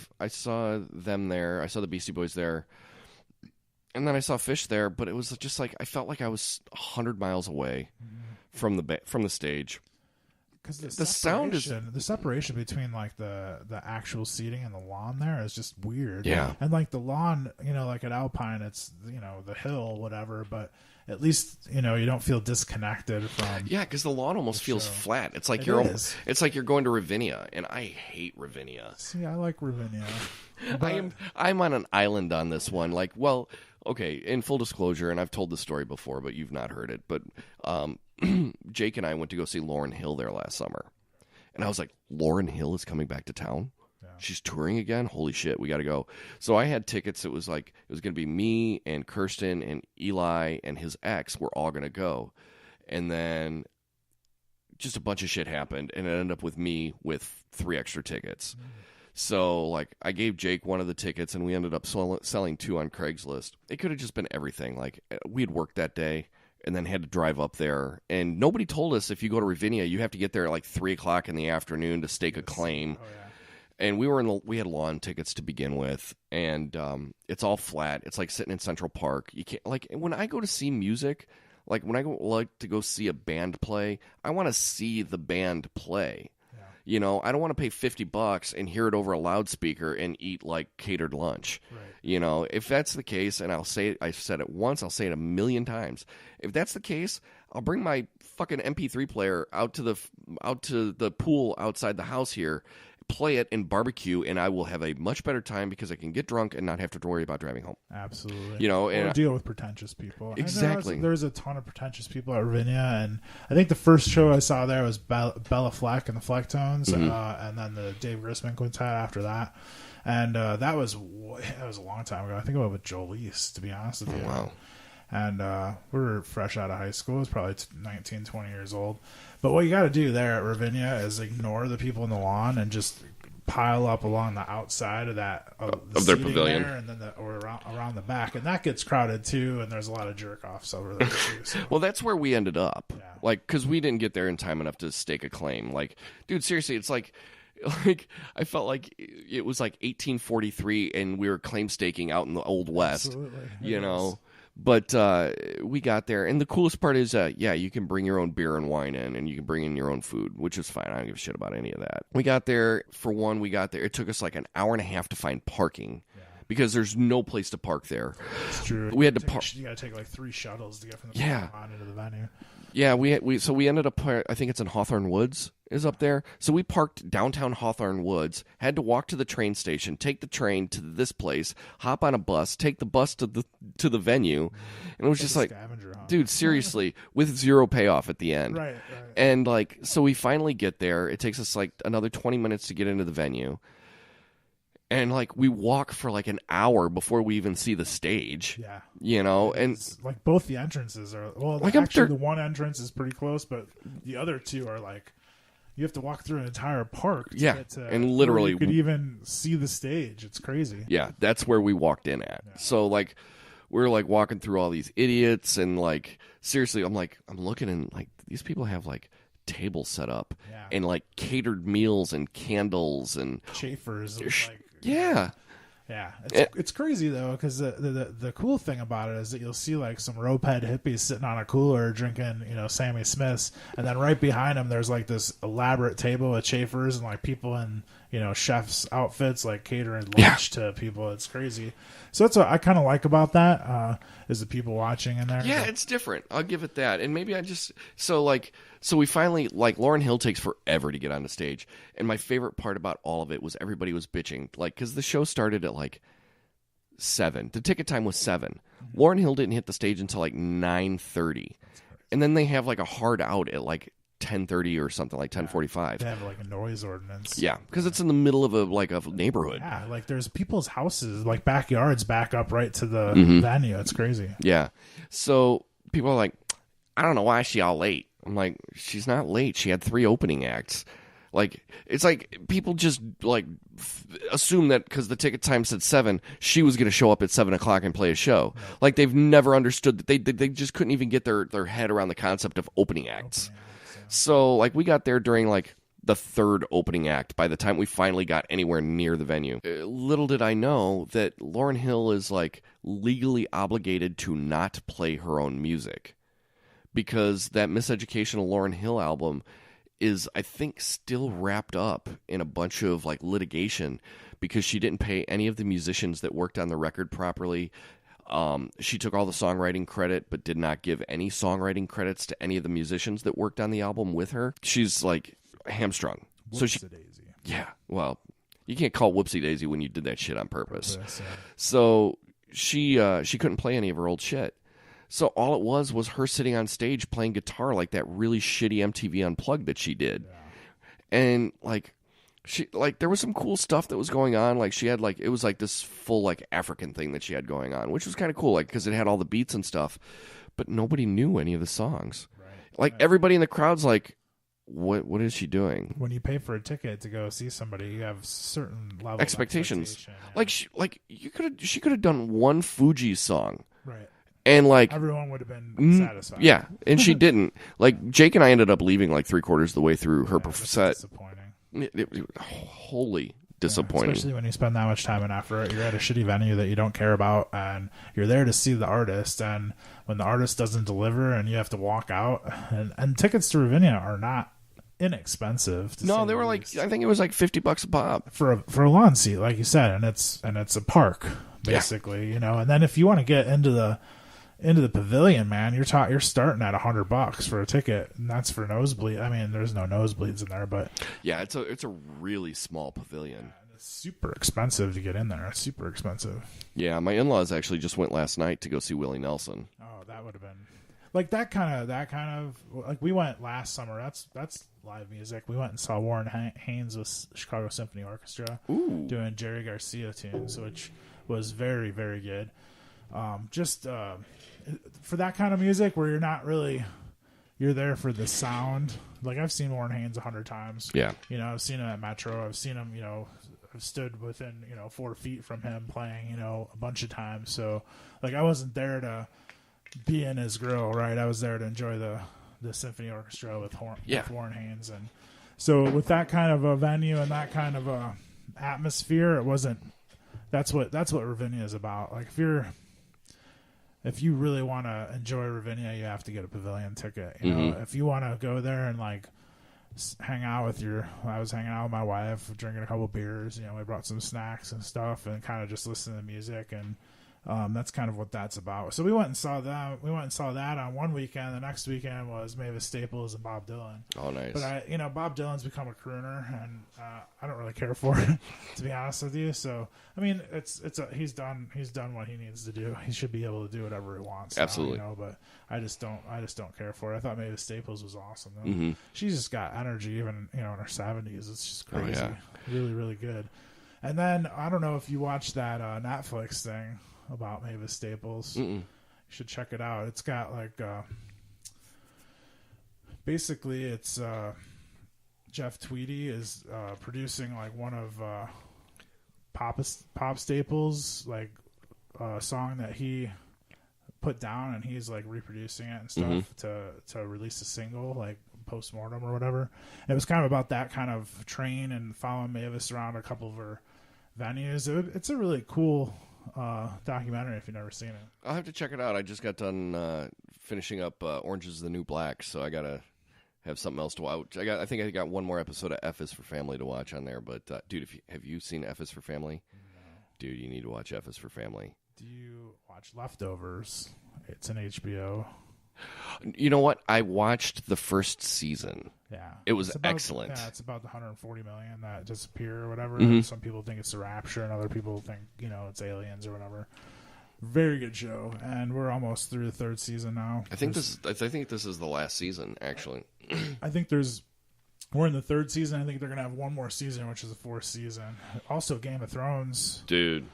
them there. I saw the Beastie Boys there. And then I saw Phish there, but it was just like I felt like I was 100 miles away from the stage. Because the sound is the separation between like the actual seating and the lawn there is just weird. Yeah, and like the lawn, you know, like at Alpine, it's the hill, whatever, but at least you don't feel disconnected from. Yeah, because the lawn almost feels flat. It's like it's like you're going to Ravinia, and I hate Ravinia. See, I like Ravinia. I'm on an island on this one. Like, well. Okay, in full disclosure, and I've told this story before, but you've not heard it, but Jake and I went to go see Lauryn Hill there last summer. And I was like, Lauryn Hill is coming back to town? Yeah. She's touring again? Holy shit, we got to go. So I had tickets. It was going to be me and Kirsten and Eli and his ex were all going to go. And then just a bunch of shit happened, and it ended up with me with 3 extra tickets. So, like, I gave Jake one of the tickets, and we ended up selling 2 on Craigslist. It could have just been everything. Like, we had worked that day and then had to drive up there. And nobody told us if you go to Ravinia, you have to get there at, like, 3 o'clock in the afternoon to stake a claim. Oh, yeah. And we had lawn tickets to begin with. And it's all flat. It's like sitting in Central Park. You can't, like, when I go to see music, like, when I to go see a band play, I want to see the band play. You know, I don't want to pay $50 and hear it over a loudspeaker and eat like catered lunch. Right. You know, if that's the case, and I've said it once, I'll say it 1,000,000 times. If that's the case, I'll bring my fucking MP3 player out to the pool outside the house here, play it and barbecue, and I will have a much better time because I can get drunk and not have to worry about driving home. Absolutely. You know, and deal with pretentious people. Exactly. There's a ton of pretentious people at Ravinia, and I think the first show I saw there was Bella Fleck and the Flecktones, and then the Dave Grisman Quintet after that. And that was a long time ago. I think I went with Jolise, to be honest with you. Wow. And we were fresh out of high school. I was probably 19, 20 years old. But what you got to do there at Ravinia is ignore the people in the lawn and just pile up along the outside of that of their pavilion, there, and then or around the back, and that gets crowded too. And there's a lot of jerk offs over there too. So. Well, that's where we ended up. Yeah. Like, because we didn't get there in time enough to stake a claim. Like, dude, seriously, it's like I felt like it was like 1843, and we were claim staking out in the Old West. Absolutely. You know. But we got there, and the coolest part is, you can bring your own beer and wine in, and you can bring in your own food, which is fine. I don't give a shit about any of that. We got there, it took us like an hour and a half to find parking, because there's no place to park there. It's true. We had to park. You got to take like 3 shuttles to get from the parking lot into the venue. Yeah, we ended up, I think it's in Hawthorne Woods is up there. So we parked downtown Hawthorne Woods, had to walk to the train station, take the train to this place, hop on a bus, take the bus to the venue. And it was just like, dude, seriously, with 0 payoff at the end. Right. And like, so we finally get there. It takes us like another 20 minutes to get into the venue. And, like, we walk for, like, an hour before we even see the stage. Yeah. You know? And like, both the entrances are... Well, like actually, the one entrance is pretty close, but the other 2 are, like... You have to walk through an entire park to get to... and literally... You could even see the stage. It's crazy. Yeah, that's where we walked in at. Yeah. So, like, we're, like, walking through all these idiots, and, like, seriously, I'm looking, and, like, these people have, like... tables set up and like catered meals and candles and chafers, Yeah, it's crazy though, because the cool thing about it is that you'll see like some ropehead hippies sitting on a cooler drinking, Sammy Smiths, and then right behind them there's like this elaborate table with chafers and like people in chefs outfits like catering lunch to people. It's crazy. So that's what I kind of like about that is the people watching in there. Yeah, it's different. I'll give it that. And maybe so we finally, like, Lauryn Hill takes forever to get on the stage. And my favorite part about all of it was everybody was bitching, like, because the show started at like 7. The ticket time was 7. Mm-hmm. Lauryn Hill didn't hit the stage until like 9:30, and then they have like a hard out at like 10:30 or something, like 10:45. They have like a noise ordinance. Yeah, because it's in the middle of a neighborhood. Yeah, like there's people's houses, like backyards back up right to the venue. It's crazy. Yeah. So people are like, I don't know why is she all late. I'm like, she's not late. She had 3 opening acts. Like, it's like people just like assume that because the ticket time said 7, she was going to show up at 7 o'clock and play a show. No. Like, they've never understood that they just couldn't even get their head around the concept of opening acts. So, like, we got there during, like, the 3rd opening act by the time we finally got anywhere near the venue. Little did I know that Lauryn Hill is, like, legally obligated to not play her own music. Because that Miseducational Lauryn Hill album is, I think, still wrapped up in a bunch of, like, litigation because she didn't pay any of the musicians that worked on the record properly. She took all the songwriting credit, but did not give any songwriting credits to any of the musicians that worked on the album with her. She's like hamstrung. Whoopsie-daisy. Yeah. Well, you can't call whoopsie daisy when you did that shit on purpose. Yeah. So she couldn't play any of her old shit. So all it was her sitting on stage playing guitar like that really shitty MTV Unplugged that she did, and like. There was some cool stuff that was going on. Like, she had, like, it was like this full, like, African thing that she had going on, which was kind of cool, like, because it had all the beats and stuff, but nobody knew any of the songs. Right. Like, everybody in the crowd's like, what is she doing? When you pay for a ticket to go see somebody, you have certain level expectations. Of expectation, yeah. She could have done one Fugees song. Right. And, like, everyone would have been satisfied. Yeah, and she didn't. Like, Jake and I ended up leaving, like, 3/4 of the way through her set. Disappointing. It was wholly disappointing. Especially when you spend that much time and effort. You're at a shitty venue that you don't care about, and you're there to see the artist, and when the artist doesn't deliver and you have to walk out, and tickets to Ravinia are not inexpensive. No, they were like, I think it was like $50 a pop. For a lawn seat, like you said, and it's a park, basically, and then if you want to get into the pavilion, man, you're starting at $100 for a ticket, and that's for nosebleed. I mean, there's no nosebleeds in there, but yeah, it's a really small pavilion. It's super expensive to get in there. It's super expensive. Yeah, my in-laws actually just went last night to go see Willie Nelson. Oh, that would have been like that kind of like we went last summer. That's live music. We went and saw Warren Haynes with Chicago Symphony Orchestra doing Jerry Garcia tunes, which was very, very good. For that kind of music where you're there for the sound. Like, I've seen Warren Haynes 100 times. Yeah. I've seen him at Metro. I've seen him, I've stood within, 4 feet from him playing, a bunch of times. So, like, I wasn't there to be in his grill, right? I was there to enjoy the symphony orchestra with Warren Haynes. And so with that kind of a venue and that kind of a atmosphere, it wasn't, that's what Ravinia is about. Like, if you really want to enjoy Ravinia, you have to get a pavilion ticket. If you want to go there and like hang out with I was hanging out with my wife, drinking a couple beers. We brought some snacks and stuff, and kind of just listen to the music, and that's kind of what that's about. So we went and saw that. We went and saw that on one weekend. The next weekend was Mavis Staples and Bob Dylan. Oh, nice. But Bob Dylan's become a crooner, and I don't really care for it, to be honest with you. So I mean, he's done what he needs to do. He should be able to do whatever he wants. Absolutely. Now, but I just don't care for it. I thought Mavis Staples was awesome. Mm-hmm. She's just got energy, even in her 70s. It's just crazy. Oh, yeah. Really, really good. And then I don't know if you watched that Netflix thing about Mavis Staples. You should check it out. It's got like basically it's Jeff Tweedy is producing like one of Pop Staples, like a song that he put down, and he's like reproducing it and stuff to release a single, like postmortem or whatever. And it was kind of about that kind of train and following Mavis around a couple of her venues. It's a really cool documentary if you've never seen it. I'll have to check it out. I just got done finishing up Orange is the New Black, so I gotta have something else to watch. I think I got one more episode of F is for Family to watch on there. But dude, have you seen F is for Family? No. Dude, you need to watch F is for Family. Do you watch Leftovers? It's an HBO. You know what? I watched the first season. Yeah, it was excellent. Yeah, it's about the 140 million that disappear or whatever. Mm-hmm. Some people think it's the Rapture, and other people think it's aliens or whatever. Very good show, and we're almost through the third season now. I think this is the last season, actually. I think we're in the third season. I think they're gonna have one more season, which is the fourth season. Also, Game of Thrones. Dude.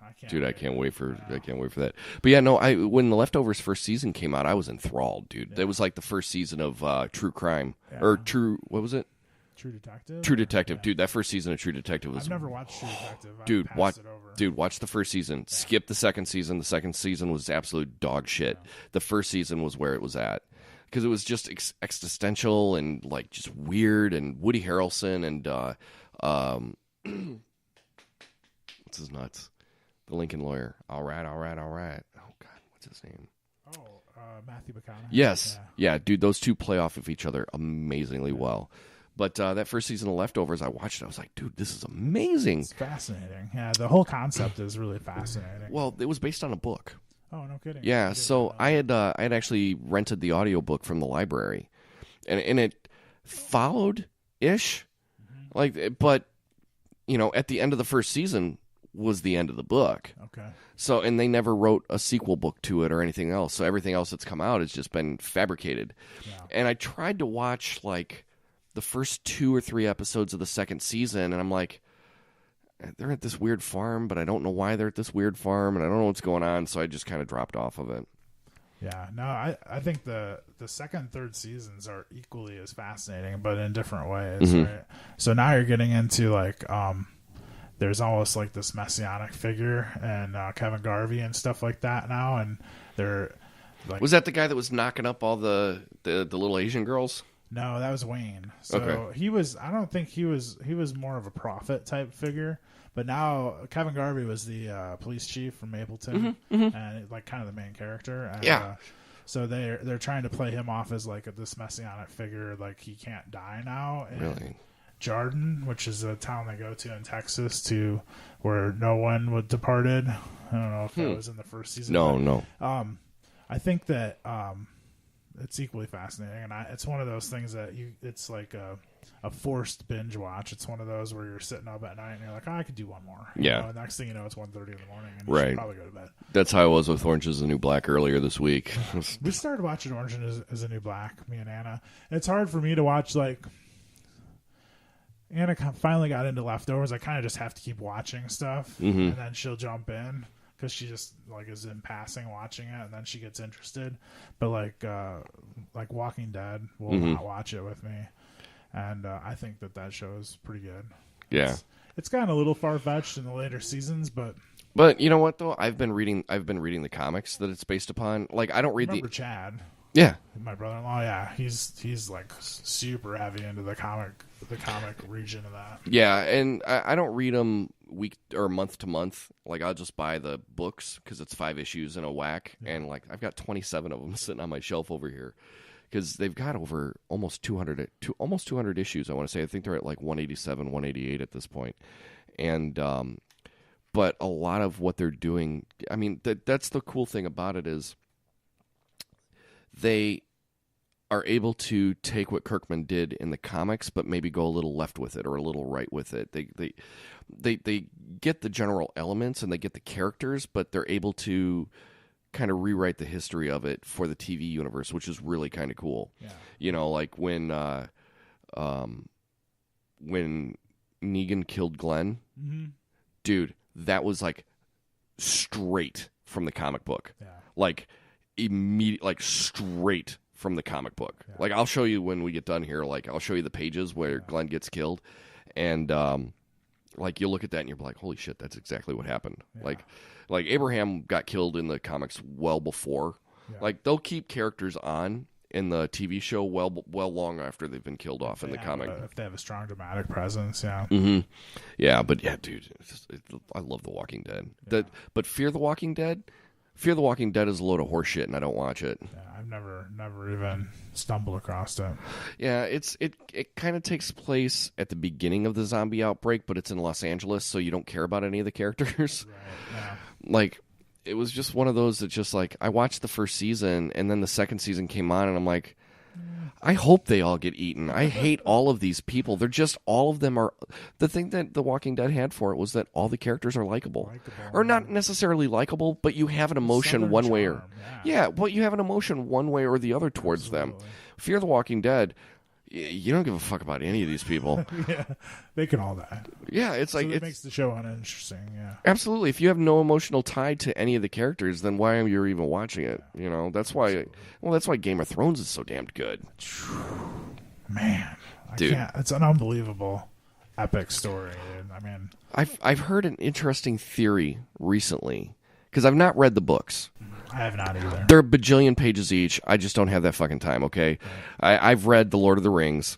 I can't wait for that. But yeah, no, when the Leftovers first season came out, I was enthralled, dude. Yeah. That was like the first season of True Crime or what was it? True Detective. True Detective, dude. That first season of True Detective was. I've never watched True Detective. Watch the first season. Yeah. Skip the second season. The second season was absolute dog shit. Yeah. The first season was where it was at because it was just existential and like just weird. And Woody Harrelson and what's his nuts? The Lincoln Lawyer. All right. Oh God, what's his name? Matthew McConaughey. Yes, yeah, dude. Those two play off of each other amazingly well. But that first season of Leftovers, I watched it. I was like, dude, this is amazing. It's fascinating. Yeah, the whole concept is really fascinating. Well, it was based on a book. Oh, no kidding. Yeah, so I had actually rented the audiobook from the library, and it followed ish, but at the end of the first season was the end of the book. Okay. So, and they never wrote a sequel book to it or anything else. So everything else that's come out has just been fabricated. Yeah. And I tried to watch like the first 2 or 3 episodes of the second season, and I'm like, they're at this weird farm, but I don't know why they're at this weird farm, and I don't know what's going on. So I just kind of dropped off of it. Yeah, no, I think the second and third seasons are equally as fascinating, but in different ways. Mm-hmm. Right? So now you're getting into like, there's almost like this messianic figure and Kevin Garvey and stuff like that now, and they're like, was that the guy that was knocking up all the little Asian girls? No, that was Wayne. So okay. He was. I don't think he was more of a prophet type figure. But now Kevin Garvey was the police chief from Mapleton, and like kind of the main character. And, yeah. So they're trying to play him off as like this messianic figure, like he can't die now. And really. Jordan, which is a town they go to in Texas, to where no one would departed. I don't know if that was in the first season. No. I think that it's equally fascinating, and it's one of those things that it's like a forced binge watch. It's one of those where you're sitting up at night and you're like, I could do one more. Yeah. And next thing you know, it's 1:30 in the morning, and you right. should probably go to bed. That's how I was with Orange is the New Black earlier this week. We started watching Orange is the New Black, me and Anna. And it's hard for me to watch like. Anna finally got into Leftovers. I kind of just have to keep watching stuff, and then she'll jump in because she just like is in passing watching it, and then she gets interested. But like Walking Dead will not watch it with me, and I think that show is pretty good. Yeah, it's gotten a little far fetched in the later seasons, but you know what though? I've been reading the comics that it's based upon. Like I don't read Remember Chad. Yeah, my brother-in-law. Yeah, he's like super heavy into the comic region of that. Yeah, and I don't read them week or month to month. Like I'll just buy the books because it's 5 issues in a whack, and like I've got 27 of them sitting on my shelf over here because they've got over almost 200 issues. I want to say I think they're at like 187, 188 at this point, and but a lot of what they're doing. I mean, that's the cool thing about it is. They are able to take what Kirkman did in the comics, but maybe go a little left with it or a little right with it. They get the general elements and they get the characters, but they're able to kind of rewrite the history of it for the TV universe, which is really kind of cool. Yeah. Like when Negan killed Glenn, dude, that was like straight from the comic book. Yeah. Like straight from the comic book. Yeah. Like I'll show you when we get done here. Like I'll show you the pages where Glenn gets killed, and like you'll look at that and you're like, holy shit, that's exactly what happened. Yeah. Like Abraham got killed in the comics well before. Yeah. Like they'll keep characters on in the TV show well long after they've been killed off in the comic. If they have a strong dramatic presence, yeah. Mm-hmm. Yeah, but yeah, dude, I love The Walking Dead. Yeah. But Fear the Walking Dead is a load of horse shit, and I don't watch it. Yeah, I've never even stumbled across it. Yeah, it kind of takes place at the beginning of the zombie outbreak, but it's in Los Angeles, so you don't care about any of the characters. Right. Yeah. Like, it was just one of those that just like I watched the first season, and then the second season came on, and I'm like, I hope they all get eaten. I hate all of these people. They're just, all of them are. The thing that The Walking Dead had for it was that all the characters are likable. Or not necessarily likable, but you have an emotion Southern one way charm, or yeah, but you have an emotion one way or the other towards them. Fear the Walking Dead, you don't give a fuck about any of these people. Yeah, they can all die. Yeah, it's So like it it's makes the show uninteresting. Yeah, absolutely. If you have no emotional tie to any of the characters, then why are you even watching it? You know, that's why. Absolutely. Well, that's why Game of Thrones is so damned good. man, Dude. I can't. It's an unbelievable, epic story. Dude. I mean, I've heard an interesting theory recently because I've not read the books. I have not either. They're a bajillion pages each. I just don't have that fucking time, okay? I've read The Lord of the Rings,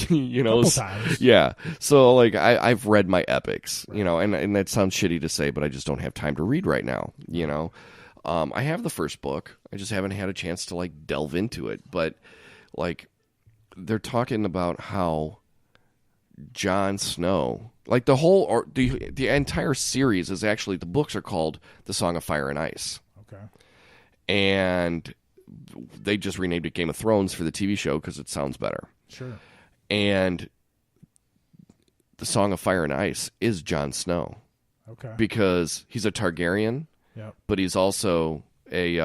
you know. Couple times. Yeah. So, like, I've read my epics, you know, and that sounds shitty to say, but I just don't have time to read right now, you know. I have the first book. I just haven't had a chance to, like, delve into it. But, like, they're talking about how Jon Snow, like, the whole, or the entire series is actually, the books are called The Song of Fire and Ice. Okay. And they just renamed it Game of Thrones for the TV show because it sounds better. Sure. And the Song of Fire and Ice is Jon Snow. Okay. Because he's a Targaryen, Yep. but he's also a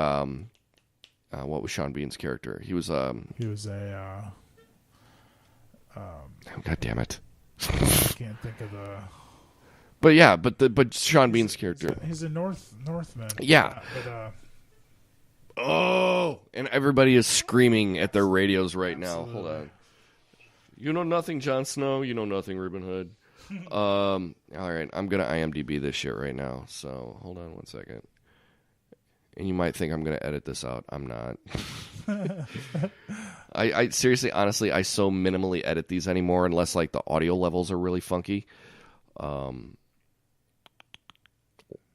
what was Sean Bean's character? He was He was a. oh, God damn it. I can't think of the. But yeah, but Sean Bean's character. He's a Northman. Yeah. But Oh, and everybody is screaming at their radios right now. Absolutely. Hold on. You know nothing, Jon Snow. You know nothing, Reuben Hood. All right, I'm gonna IMDb this shit right now. So hold on one second. And you might think I'm gonna edit this out. I'm not. I seriously, honestly, I so minimally edit these anymore, unless like the audio levels are really funky.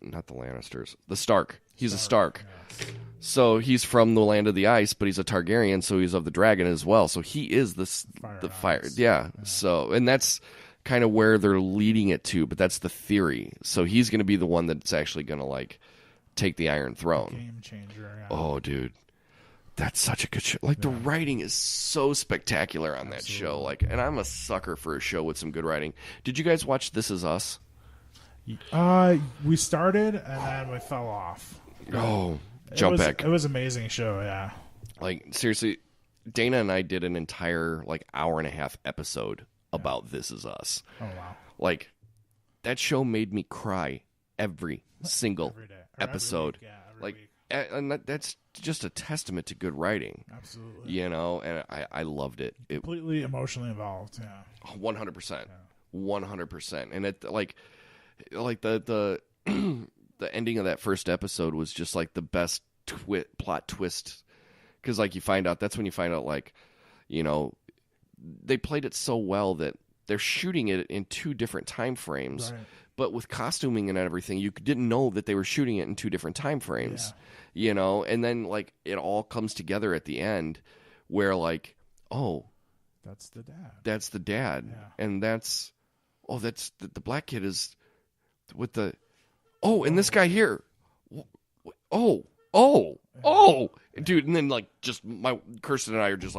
Not the Lannisters. The Stark. He's a Stark. yes. So he's from the land of the ice, but he's a Targaryen, so he's of the dragon as well. So he is the fire. Ice. Yeah. So, and that's kind of where they're leading it to, but that's the theory. So he's going to be the one that's actually going to like take the Iron Throne. Game changer. Yeah. Oh, dude. That's such a good show. Like, the writing is so spectacular on that show. Like, and I'm a sucker for a show with some good writing. Did you guys watch This Is Us? We started and then we fell off. Oh, jump back. It was an amazing show. Yeah. Like, seriously, Dana and I did an entire, like, hour-and-a-half episode about This Is Us. Oh wow. Like, that show made me cry every single Every day. Or episode. Every week, yeah, every Like, week. and that's just a testament to good writing. Absolutely. You know, and I loved it. It Completely emotionally involved. Yeah. 100%. 100%. And it like the the ending of that first episode was just like the best plot twist, because like that's when you find out, like, you know, they played it so well that they're shooting it in two different time frames. Right. But with costuming and everything, you didn't know that they were shooting it in two different time frames. You know, and then like it all comes together at the end where like, oh, That's the dad. that's the dad. Yeah. And that's the black kid is with the, oh, and this guy here. Oh. Dude, and then like just Kirsten and I are just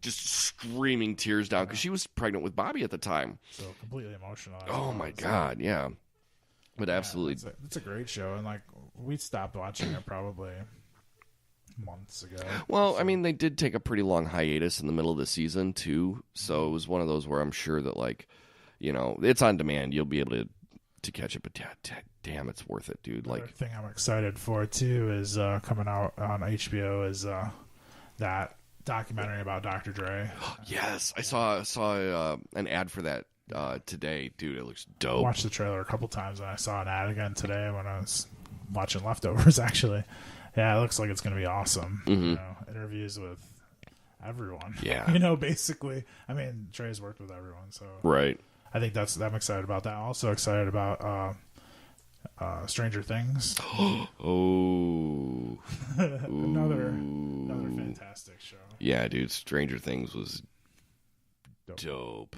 screaming tears down because she was pregnant with Bobby at the time. So completely emotional. Oh my God, yeah. But absolutely. It's a great show, and like we stopped watching it probably months ago. Well, I mean, they did take a pretty long hiatus in the middle of the season too, so it was one of those where I'm sure that, like, you know, it's on demand. You'll be able to catch it, but damn, it's worth it, dude. Another Like, thing I'm excited for too is coming out on HBO is that documentary about Dr. Dre. yes, I saw an ad for that today, dude. It looks dope. I watched the trailer a couple times, and I saw an ad again today when I was watching Leftovers. Actually, yeah, it looks like it's going to be awesome. Mm-hmm. You know, interviews with everyone. Yeah. Basically. I mean, Trey's worked with everyone, so Right. I think I'm excited about that. I'm also excited about Stranger Things. Oh. another fantastic show. Yeah, dude, Stranger Things was dope.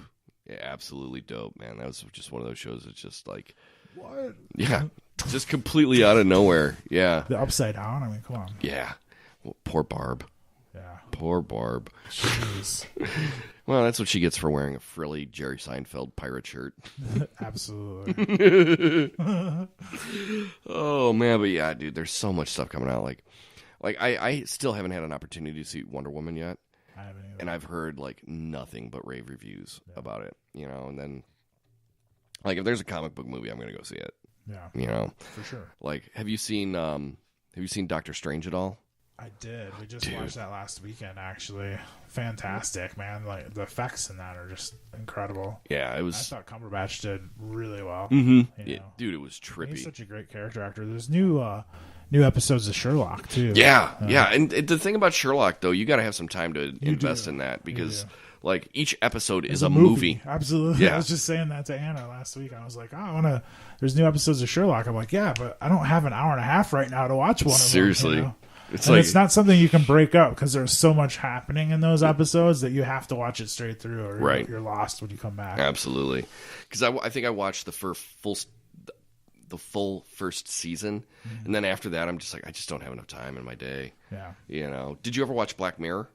Yeah, absolutely dope, man. That was just one of those shows that's just like, what? Yeah, just completely out of nowhere. Yeah. The Upside Down. I mean, come on. Yeah. Well, poor Barb. Yeah. Poor Barb. Jeez. Well, that's what she gets for wearing a frilly Jerry Seinfeld pirate shirt. Absolutely. Oh man, but yeah, dude, there's so much stuff coming out. Like I still haven't had an opportunity to see Wonder Woman yet. I haven't either. And I've heard like nothing but rave reviews about it, and then like if there's a comic book movie, I'm gonna go see it. Yeah. For sure. Like have you seen Doctor Strange at all? I did. We just watched that last weekend, actually. Fantastic, man. Like, the effects in that are just incredible. Yeah, it was. I thought Cumberbatch did really well. Mm-hmm. Dude, it was trippy. He's such a great character actor. There's new episodes of Sherlock, too. Yeah. And the thing about Sherlock, though, you got to have some time to invest in that because, like, each episode is a movie. Absolutely. Yeah. I was just saying that to Anna last week. I was like, there's new episodes of Sherlock. I'm like, yeah, but I don't have an hour and a half right now to watch one of them. Seriously. It's not something you can break up because there's so much happening in those episodes that you have to watch it straight through or you're lost when you come back. Absolutely. Because I think I watched the full first season, and then after that I'm just like, I just don't have enough time in my day. Yeah. Did you ever watch Black Mirror?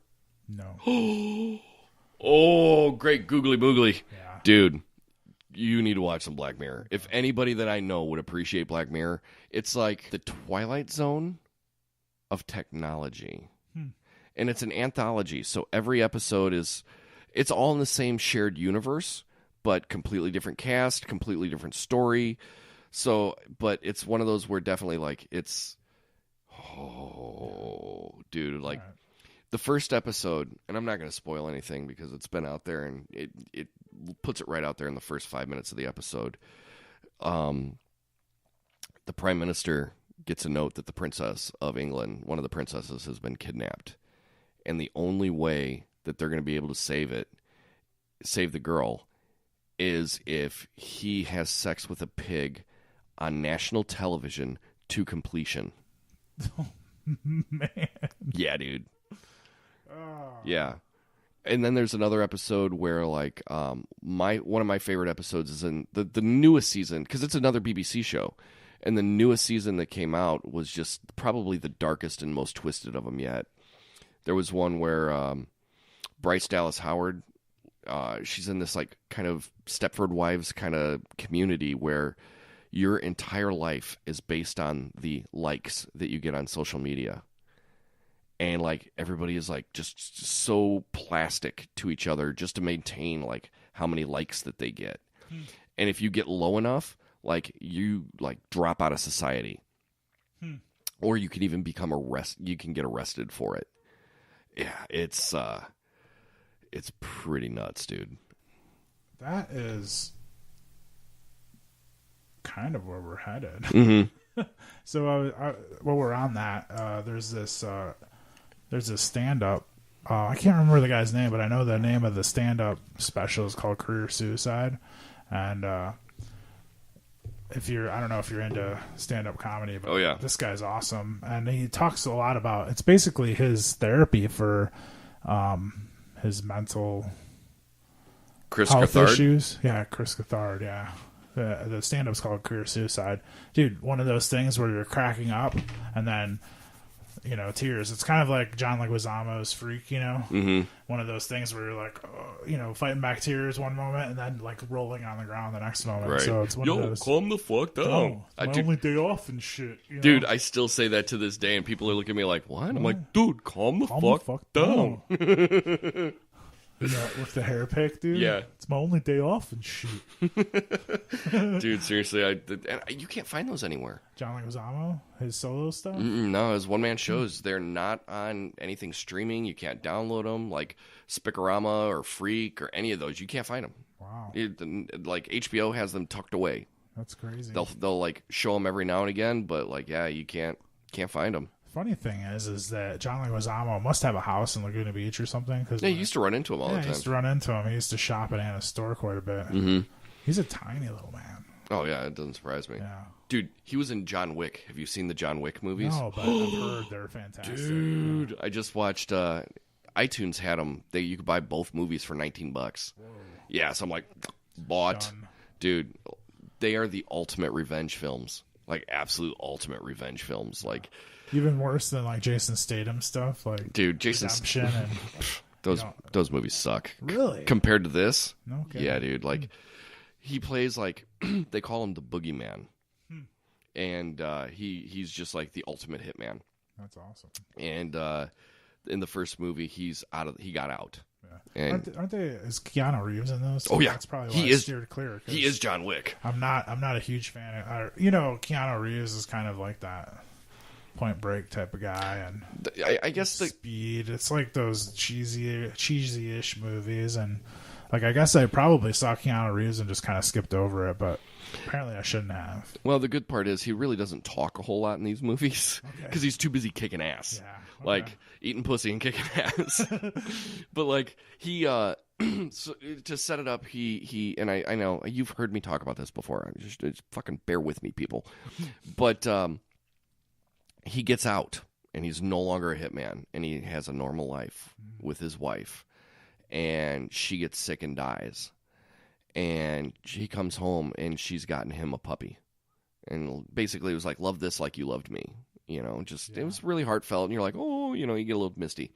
No. Oh, great googly boogly. Yeah. Dude, you need to watch some Black Mirror. If anybody that I know would appreciate Black Mirror, it's like the Twilight Zone of technology. And it's an anthology, so every episode it's all in the same shared universe, but completely different cast, completely different story. So, but it's one of those where definitely like it's dude, like the first episode, and I'm not going to spoil anything because it's been out there and it puts it right out there in the first 5 minutes of the episode. The Prime Minister gets a note that the Princess of England, one of the princesses, has been kidnapped. And the only way that they're going to be able to save the girl, is if he has sex with a pig on national television to completion. Oh, man. Yeah, dude. Yeah. And then there's another episode where, like, one of my favorite episodes is in the newest season, because it's another BBC show. And the newest season that came out was just probably the darkest and most twisted of them yet. There was one where Bryce Dallas Howard, she's in this like kind of Stepford Wives kind of community where your entire life is based on the likes that you get on social media. And like everybody is like just so plastic to each other just to maintain like how many likes that they get. And if you get low enough, like you like drop out of society, or you can even become you can get arrested for it. Yeah, it's pretty nuts, dude. That is kind of where we're headed. Mm-hmm. So while we're on that, there's this stand-up. I can't remember the guy's name, but I know the name of the stand-up special is called Career Suicide, and I don't know if you're into stand-up comedy, but this guy's awesome. And he talks a lot about, it's basically his therapy for his mental health issues. Yeah, Chris Cathard, yeah. The stand-up's called Career Suicide. Dude, one of those things where you're cracking up and then, tears. It's kind of like John Leguizamo's Freak, Mm-hmm. One of those things where you're like, fighting back tears one moment and then like rolling on the ground the next moment. Right. So it's one of those. Calm the fuck down. It's my only day off and shit. Dude, I still say that to this day, and people are looking at me like, "What?" I'm like, "Dude, calm the fuck down." With the hair pick, dude. Yeah, it's my only day off and shit. Dude, seriously, you can't find those anywhere. John Leguizamo, his solo stuff. No, his one-man shows. They're not on anything streaming. You can't download them, like Spicorama or Freak or any of those. You can't find them. Wow. Like HBO has them tucked away. That's crazy. They'll like show them every now and again, but like you can't find them. Funny thing is that John Leguizamo must have a house in Laguna Beach or something. Cause Yeah, you used to run into him all the time. I used to run into him. He used to shop at Anna's store quite a bit. Mm-hmm. He's a tiny little man. Oh, yeah, it doesn't surprise me. Yeah. Dude, he was in John Wick. Have you seen the John Wick movies? No, but I've heard they're fantastic. Dude, I just watched, iTunes had them. You could buy both movies for $19. Whoa. Yeah, so I'm like, bought. Done. Dude, they are the ultimate revenge films. Like, absolute ultimate revenge films. Like, even worse than like Jason Statham stuff. Like, dude, Jason Redemption and those movies suck. Really? Compared to this? Okay. Yeah, dude. Like, he plays like they call him the boogeyman, and he's just like the ultimate hitman. That's awesome. And in the first movie, he got out. Yeah. And aren't they? Is Keanu Reeves in those? Oh yeah, that's probably why I steered clear. He is John Wick. I'm not a huge fan of. Keanu Reeves is kind of like that Point Break type of guy, and I guess Speed. It's like those cheesy-ish movies, and like I guess I probably saw Keanu Reeves and just kind of skipped over it, but apparently I shouldn't have. Well, the good part is he really doesn't talk a whole lot in these movies because he's too busy kicking ass. Yeah, okay. Like eating pussy and kicking ass. But like he so, to set it up, he and I know you've heard me talk about this before. Just fucking bear with me, people. But he gets out and he's no longer a hitman and he has a normal life with his wife, and she gets sick and dies. And he comes home and she's gotten him a puppy. And basically it was like, love this like you loved me. It was really heartfelt. And you're like, oh, you get a little misty.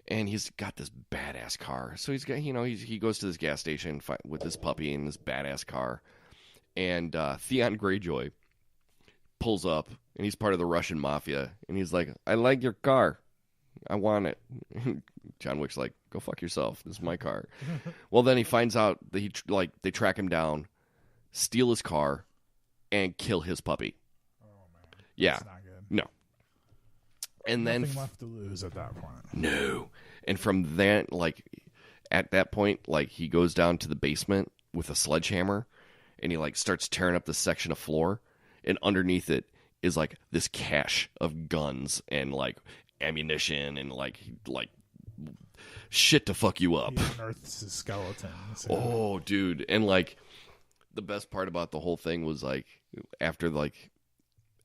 And he's got this badass car. So he's got, he goes to this gas station with this puppy in this badass car. And Theon Greyjoy pulls up and he's part of the Russian mafia. And he's like, I like your car. I want it. John Wick's like, go fuck yourself. This is my car. Well, then he finds out that they track him down, steal his car, and kill his puppy. Oh man, yeah, that's not good. No. And Nothing then left to lose at that point. No. And from that, at that point, he goes down to the basement with a sledgehammer, and he starts tearing up this section of floor, and underneath it is this cache of guns and ammunition and shit to fuck you up. He unearths his skeletons. Yeah. Oh, dude. And the best part about the whole thing was after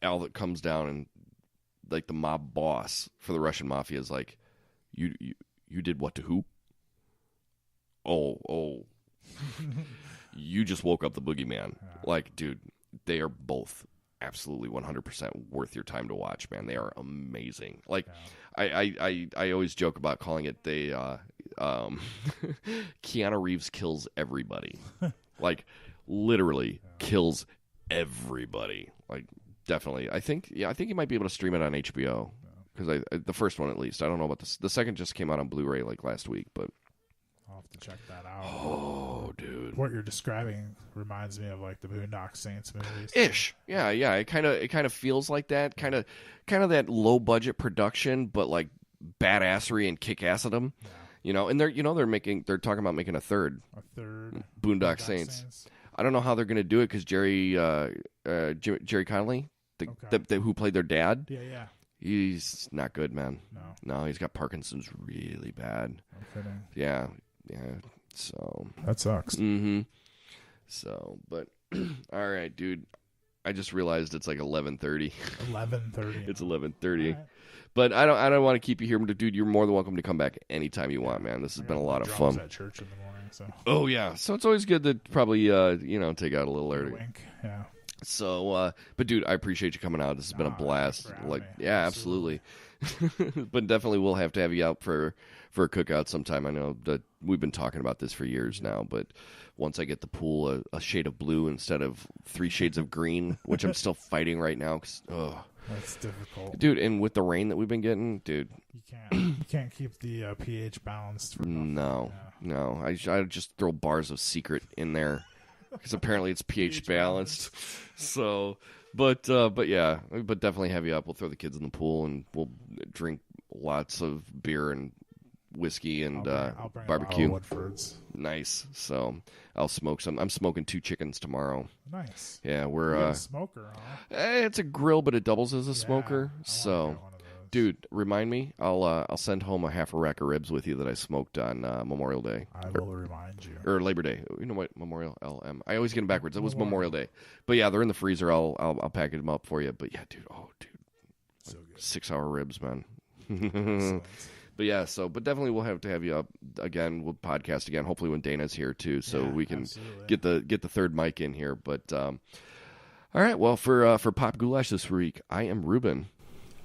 Al that comes down and the mob boss for the Russian mafia is you did what to who? Oh. You just woke up the boogeyman. Yeah. Dude, they are both absolutely 100% worth your time to watch, man. They are amazing. I always joke about calling it Keanu Reeves kills everybody. Literally kills everybody. Definitely. I think you might be able to stream it on HBO because the first one at least. I don't know about the second just came out on Blu-ray last week, but I'll have to check that out. Oh, dude. What you're describing reminds me of the Boondock Saints movies. Ish. Yeah. It kind of feels like that. Kind of that low budget production, but badassery and kick-assedom. Yeah. And they're talking about making a third Boondock Saints. I don't know how they're going to do it because Jerry Connolly, who played their dad. Yeah. He's not good, man. No, he's got Parkinson's really bad. No kidding. Yeah. So that sucks. Mm-hmm. So, but all right, dude. I just realized it's 11:30. 11:30. It's 11:30. Right. But I don't want to keep you here, dude. You're more than welcome to come back anytime you want, man. This has been a lot of fun. At church in the morning, so. Oh yeah, so it's always good to probably take out a little early. Wink. Yeah. So, but dude, I appreciate you coming out. This has been a blast. Yeah, absolutely. But definitely we'll have to have you out for a cookout sometime. I know that we've been talking about this for years now, but once I get the pool a shade of blue instead of 3 shades of green, which I'm still fighting right now, that's difficult, dude. And with the rain that we've been getting, dude, you can't keep the pH balanced. No. I just throw bars of Secret in there because apparently it's pH balanced. So, but definitely have you up. We'll throw the kids in the pool and we'll drink lots of beer and whiskey and I'll bring barbecue. Woodford's. Nice. So I'll smoke some. I'm smoking 2 chickens tomorrow. Nice. Yeah, we're You got a smoker, huh? it's a grill, but it doubles as a Yeah, smoker. I wanna So, get one of those. dude, remind me. I'll send home a half a rack of ribs with you that I smoked on Memorial Day. I will remind you. Or Labor Day. You know what? Memorial LM. I always get them backwards. It was Memorial Day. But yeah, they're in the freezer. I'll package them up for you. But yeah, dude. Oh, dude. So good. 6-hour ribs, man. Excellent. But yeah, but definitely we'll have to have you up again. We'll podcast again. Hopefully when Dana's here too, so Yeah, we can absolutely. get the third mic in here. But all right, well for Pop Goulash this week, I am Reuben.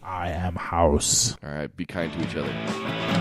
I am House. All right, be kind to each other.